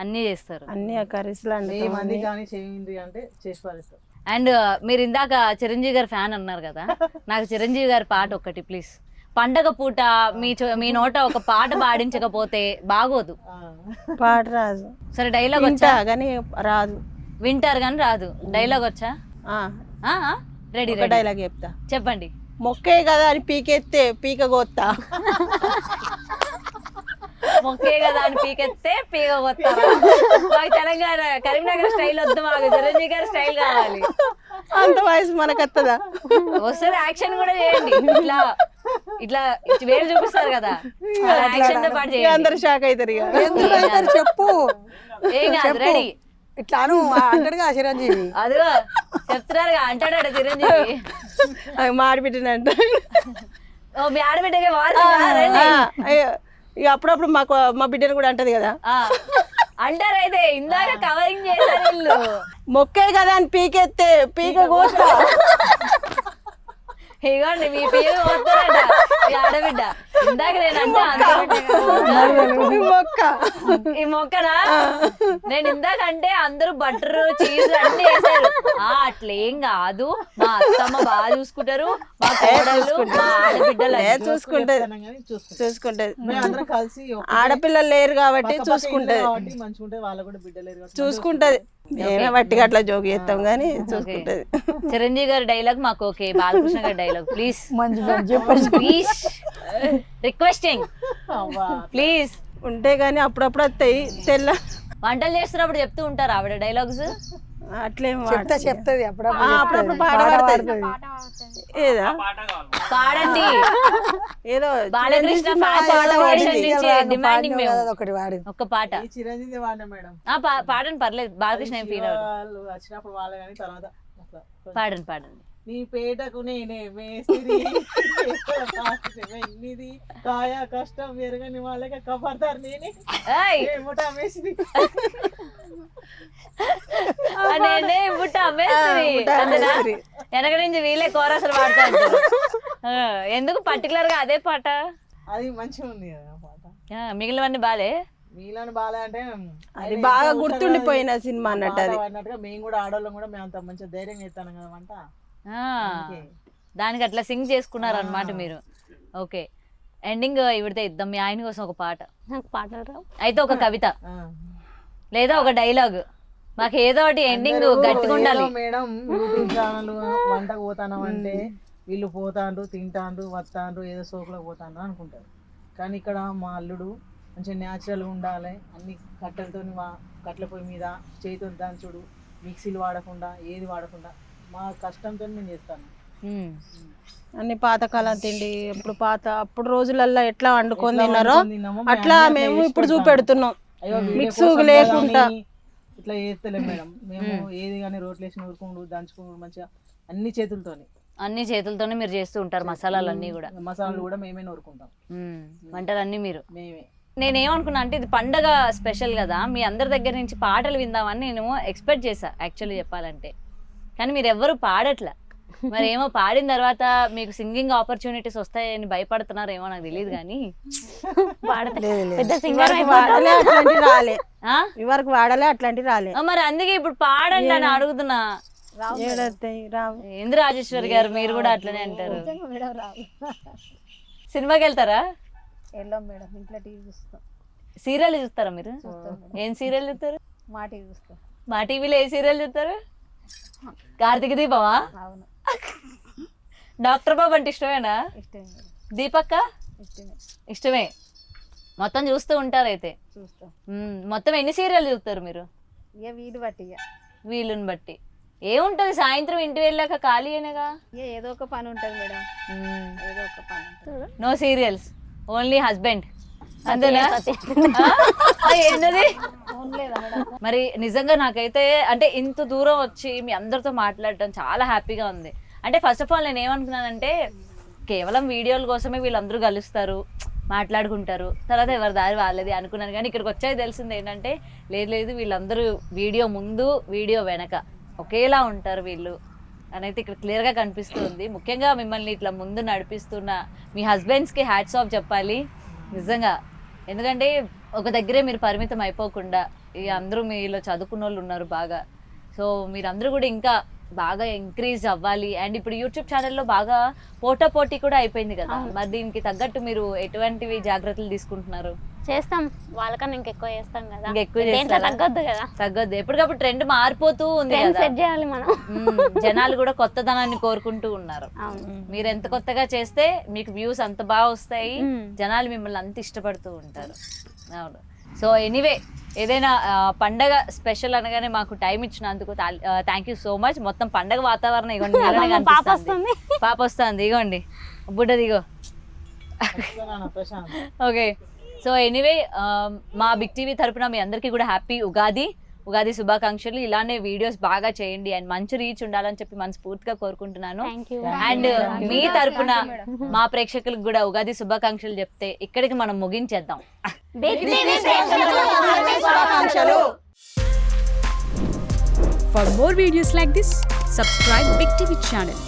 అన్ని చేస్తారు. అన్ని కర్రీస్లు ఏ మంది కానీ చేయండి అంటే చేసి పారేస్తాం. అండ్ మీరు ఇందాక చిరంజీవి గారి ఫ్యాన్ అన్నారు కదా, నాకు చిరంజీవి గారి పాట ఒక్కటి ప్లీజ్. పండగ పూట మీ నోట ఒక పాట పాడించకపోతే బాగోదు. పాట రాదు. సరే, డైలాగ్ వచ్చా? కానీ రాదు. వింటారు కానీ రాదు. డైలాగ్ వచ్చా? రెడీ. డైలాగ్ చెప్తా, చెప్పండి. మొక్కే కదా అని పీకెత్తే పీక కోత్తా. మొక్కే కదా అని పీకెత్తే పీక కొత్తారా? మాకు తెలంగాణ కరీంనగర్ స్టైల్ వద్దు, మాకు చిరంజీవి గారి స్టైల్ కావాలి. అంత వయసు మనకు వస్తుందా? వస్తుంది, యాక్షన్ కూడా చేయండి. ఇట్లా ఇట్లా వేరు చూపిస్తారు కదా, యాక్షన్ తో పాటు చేయండి. అందరు షాక్ అవుతారు. ఇక ఎందుకు అవుతారు చెప్పు, ఏం కాదు, రెడీ. ఇట్లా అంటాడుగా చిరంజీవి. అదిగో చెప్తున్నారు అంటాడు చిరంజీవి. మా ఆడబిడ్డనంట. ఓ, మీ ఆడబిడ్డగా ఇక అప్పుడప్పుడు మాకు మా బిడ్డను కూడా అంటది కదా. అంటారైతే ఇందాక కవరింగ్ చేశారు వీళ్ళు. మొక్కే కదా అని పీకెత్తే పీక కోస్తా. ఇగోండి మీ పీక పోతారట మీ ఆడబిడ్డ. ఇందాక నేనంటే మొక్క ఈ మొక్కనా నేను ఇందాకంటే అందరూ బటర్ చీజ్ అన్ని వేసారు. అట్లేం కాదు, మా అత్తమ్మ బాగా చూసుకుంటారు, మా కోడళ్ళు మా ఆడబిడ్డలు చూసుకుంటది చూసుకుంటది. కలిసి ఆడపిల్లలు లేరు కాబట్టి చూసుకుంటది మంచిగా ఉంటది, వాళ్ళ కూడా బిడ్డ లేరు కాబట్టి చూసుకుంటది. మేమే బట్టిగా అట్లా జోగి చేస్తాం కానీ చూసుకుంటది. చిరంజీవి గారి డైలాగ్ మాకు ఓకే, బాలకృష్ణ గారి dialogue please please requesting please. ఉంటే గానీ అప్పుడప్పుడు వస్తాయి తెల్ల వంటలు చేస్తున్నప్పుడు చెప్తూ ఉంటారు ఆవిడ డైలాగ్స్. అట్లేం చెప్తుంది అప్పుడప్పుడు పాట పాడుతుంది. ఏదా పాడండి, ఏదో బాలకృష్ణ ఫ్యాన్స్ అసోసియేషన్ నుంచి డిమాండింగ్ మేము ఒకటి వాడి ఒక్క పాట. చిరంజీవి వాడినా మేడం. పాడండి పర్లేదు, బాలకృష్ణ ఏం ఫీల్ అవ్వదు. వాళ్ళు వచ్చినప్పుడు వాళ్ళే కానీ తర్వాత అట్లా పాడండి పాడండి. నీ పేటకు నేనే మేస్త్రి ఇన్నిది కాయ కష్టం ఎరగని వాళ్ళకి కబర్దార్ నేనే ఏముటా మేస్త్రి నేనే బుట్ట మేస్త్రి అంతేనా? వెనక నుంచి వీళ్ళే కోరసలు పాడుతూ ఉంటారు. ఎందుకు పర్టికులర్ గా అదే పాట? అది మంచిగా ఉంది కదా పాట. మిగిలినవన్నీ బాలే. మీలని బాలే అంటే అది బాగా గుర్తుండిపోయిన సినిమా అన్నట్టు. అది అన్నట్టుగా మేము కూడా ఆడవాళ్ళం కూడా మేము అంత మంచిగా ధైర్యం చేస్తాను కదా వంట. దానికి అట్లా సింగ్ చేసుకున్నారు అనమాట మీరు. ఓకే, ఎండింగ్ ఇవిడితే ఇద్దాం మీ ఆయన కోసం ఒక పాట. నాకు పాటలు రావు. అయితే ఒక కవిత లేదా ఒక డైలాగ్, మాకు ఏదో ఒకటి ఎండింగ్ గట్టిగా ఉండాలి. మేడం యూట్యూబ్ ఛానల్ వంటకు పోతాను అంటే వీళ్ళు పోతాండ్రు తింటాండ్రు వస్తాండ్రు ఏదో సోకులకు పోతాండ్రు అనుకుంటారు. కానీ ఇక్కడ మా అల్లుడు మంచిగా న్యాచురల్గా ఉండాలి, అన్ని కట్టెలతో కట్టెల పొయ్యి మీద చేతితో దంచుడు, మిక్సీలు వాడకుండా ఏది వాడకుండా మా కష్టంతో నేను చేస్తాను. అన్ని పాతకాలం తిండి. ఇప్పుడు అప్పుడు రోజులల్లో ఎట్లా వండుకొని తిన్నారో అట్లా మేము ఇప్పుడు చూపెడుతున్నాం. మిక్స్ లేకుండా ఇట్లా చేస్తలేం మేడం. మేము ఏది కానీ రోట్లు వేసి నూరుకుంటూ దంచుకుంటూ మంచిగా అన్ని చేతులతోనే మీరు చేస్తూ ఉంటారు. మసాలాలన్నీ కూడా మసాలాలు కూడా మేమే నూరుకుంటాం. వంటలన్నీ మీరు మేమే. నేనేమనుకున్నా అంటే ఇది పండగ స్పెషల్ కదా, మీ అందరి దగ్గర నుంచి పాటలు విందామని నేను ఎక్స్పెక్ట్ చేశా యాక్చువల్లీ చెప్పాలంటే. కానీ మీరు ఎవ్వరు పాడట్లా. మరి ఏమో పాడిన తర్వాత మీకు సింగింగ్ ఆపర్చునిటీస్ వస్తాయని భయపడుతున్నారేమో నాకు తెలియదు. కానీ పెద్ద సింగర్ రాలే, ఇవరకు వాడాలి అట్లాంటివి రాలే. మరి అందుకే ఇప్పుడు పాడండి అని అడుగుతున్నా. ఇంద్ర రాజేశ్వరి గారు మీరు కూడా అట్లనే అంటారు. సినిమాకి వెళ్తారా? వెళ్ళాం మేడం, ఇంట్లో టీవీ చూస్తాం. సీరియల్ చూస్తారా మీరు? ఏం సీరియల్ చూస్తారు? మా టీవీ చూస్తాం. మా టీవీలో ఏ సీరియల్ చూస్తారు? కార్తీక దీపమా? అవును. డాక్టర్ బాబు అంటే ఇష్టమేనా? ఇష్టమే. దీపక్క ఇష్టమే. మొత్తం చూస్తూ ఉంటారు అయితే? చూస్తాం. మొత్తం ఎన్ని సీరియల్ చూస్తారు మీరు? ఇక వీలు బట్టి వీలుని బట్టి. ఏముంటది సాయంత్రం ఇంటి వెళ్ళాక ఖాళీ అయినగా? ఏదో ఒక పని ఉంటుంది మేడం, ఏదో ఒక పని ఉంటుంది. నో సీరియల్స్, ఓన్లీ హస్బెండ్ అంతేనా? ఏంటది మరి? నిజంగా నాకైతే అంటే ఇంత దూరం వచ్చి మీ అందరితో మాట్లాడటం చాలా హ్యాపీగా ఉంది. అంటే ఫస్ట్ ఆఫ్ ఆల్ నేను ఏమనుకున్నానంటే కేవలం వీడియోల కోసమే వీళ్ళందరూ కలుస్తారు, మాట్లాడుకుంటారు, తర్వాత ఎవరి దారి వాళ్ళది అనుకున్నాను. కానీ ఇక్కడికి వచ్చాక తెలిసింది ఏంటంటే లేదు వీళ్ళందరూ వీడియో ముందు వీడియో వెనక ఒకేలా ఉంటారు వీళ్ళు అనేది ఇక్కడ క్లియర్గా కనిపిస్తుంది. ముఖ్యంగా మిమ్మల్ని ఇట్లా ముందు నడిపిస్తున్న మీ హస్బెండ్స్కి హ్యాట్స్ ఆఫ్ చెప్పాలి నిజంగా. ఎందుకంటే ఒక దగ్గరే మీరు పరిమితం అయిపోకుండా ఇక అందరూ మీలో చదువుకున్న వాళ్ళు ఉన్నారు బాగా. సో మీరందరూ కూడా ఇంకా బాగా ఎంకరేజ్ అవ్వాలి. అండ్ ఇప్పుడు యూట్యూబ్ ఛానల్లో బాగా పోటీ కూడా అయిపోయింది కదా, మరి దీనికి తగ్గట్టు మీరు ఎటువంటివి జాగ్రత్తలు తీసుకుంటున్నారు? చేస్తాం, వాళ్ళకన్నా ఇంకెక్కువ చేస్తాం కదా. తగ్గొద్దు కదా, తగ్గొద్దు. ఎప్పటికప్పుడు ట్రెండ్ మారిపోతూ ఉంది కదా, సెట్ చేయాలి మనం. జనాలు కూడా కొత్తదనాన్ని కోరుకుంటూ ఉన్నారు. మీరు ఎంత కొత్తగా చేస్తే మీకు వ్యూస్ అంత బాగా వస్తాయి, జనాలు మిమ్మల్ని అంత ఇష్టపడుతూ ఉంటారు. అవును. సో ఎనీవే, ఏదైనా పండగ స్పెషల్ అనగానే మాకు టైం ఇచ్చినందుకు థ్యాంక్ యూ సో మచ్. మొత్తం పండగ వాతావరణం ఇగోండి, పాప వస్తుంది ఇగోండి, బుడ్డది ఇగో. ఓకే, సో ఎనీవే మా బిగ్ టీవీ తరపున మీ అందరికీ కూడా హ్యాపీ ఉగాది శుభాకాంక్షలు. ఇలానే వీడియోస్ బాగా చేయండి అండ్ మంచి రీచ్ ఉండాలని చెప్పి మనస్ఫూర్తిగా కోరుకుంటున్నాను. అండ్ మీ తరపున మా ప్రేక్షకులకు కూడా ఉగాది శుభాకాంక్షలు చెప్తే ఇక్కడికి మనం ముగించేద్దాం. For more videos like this, subscribe Big TV channel.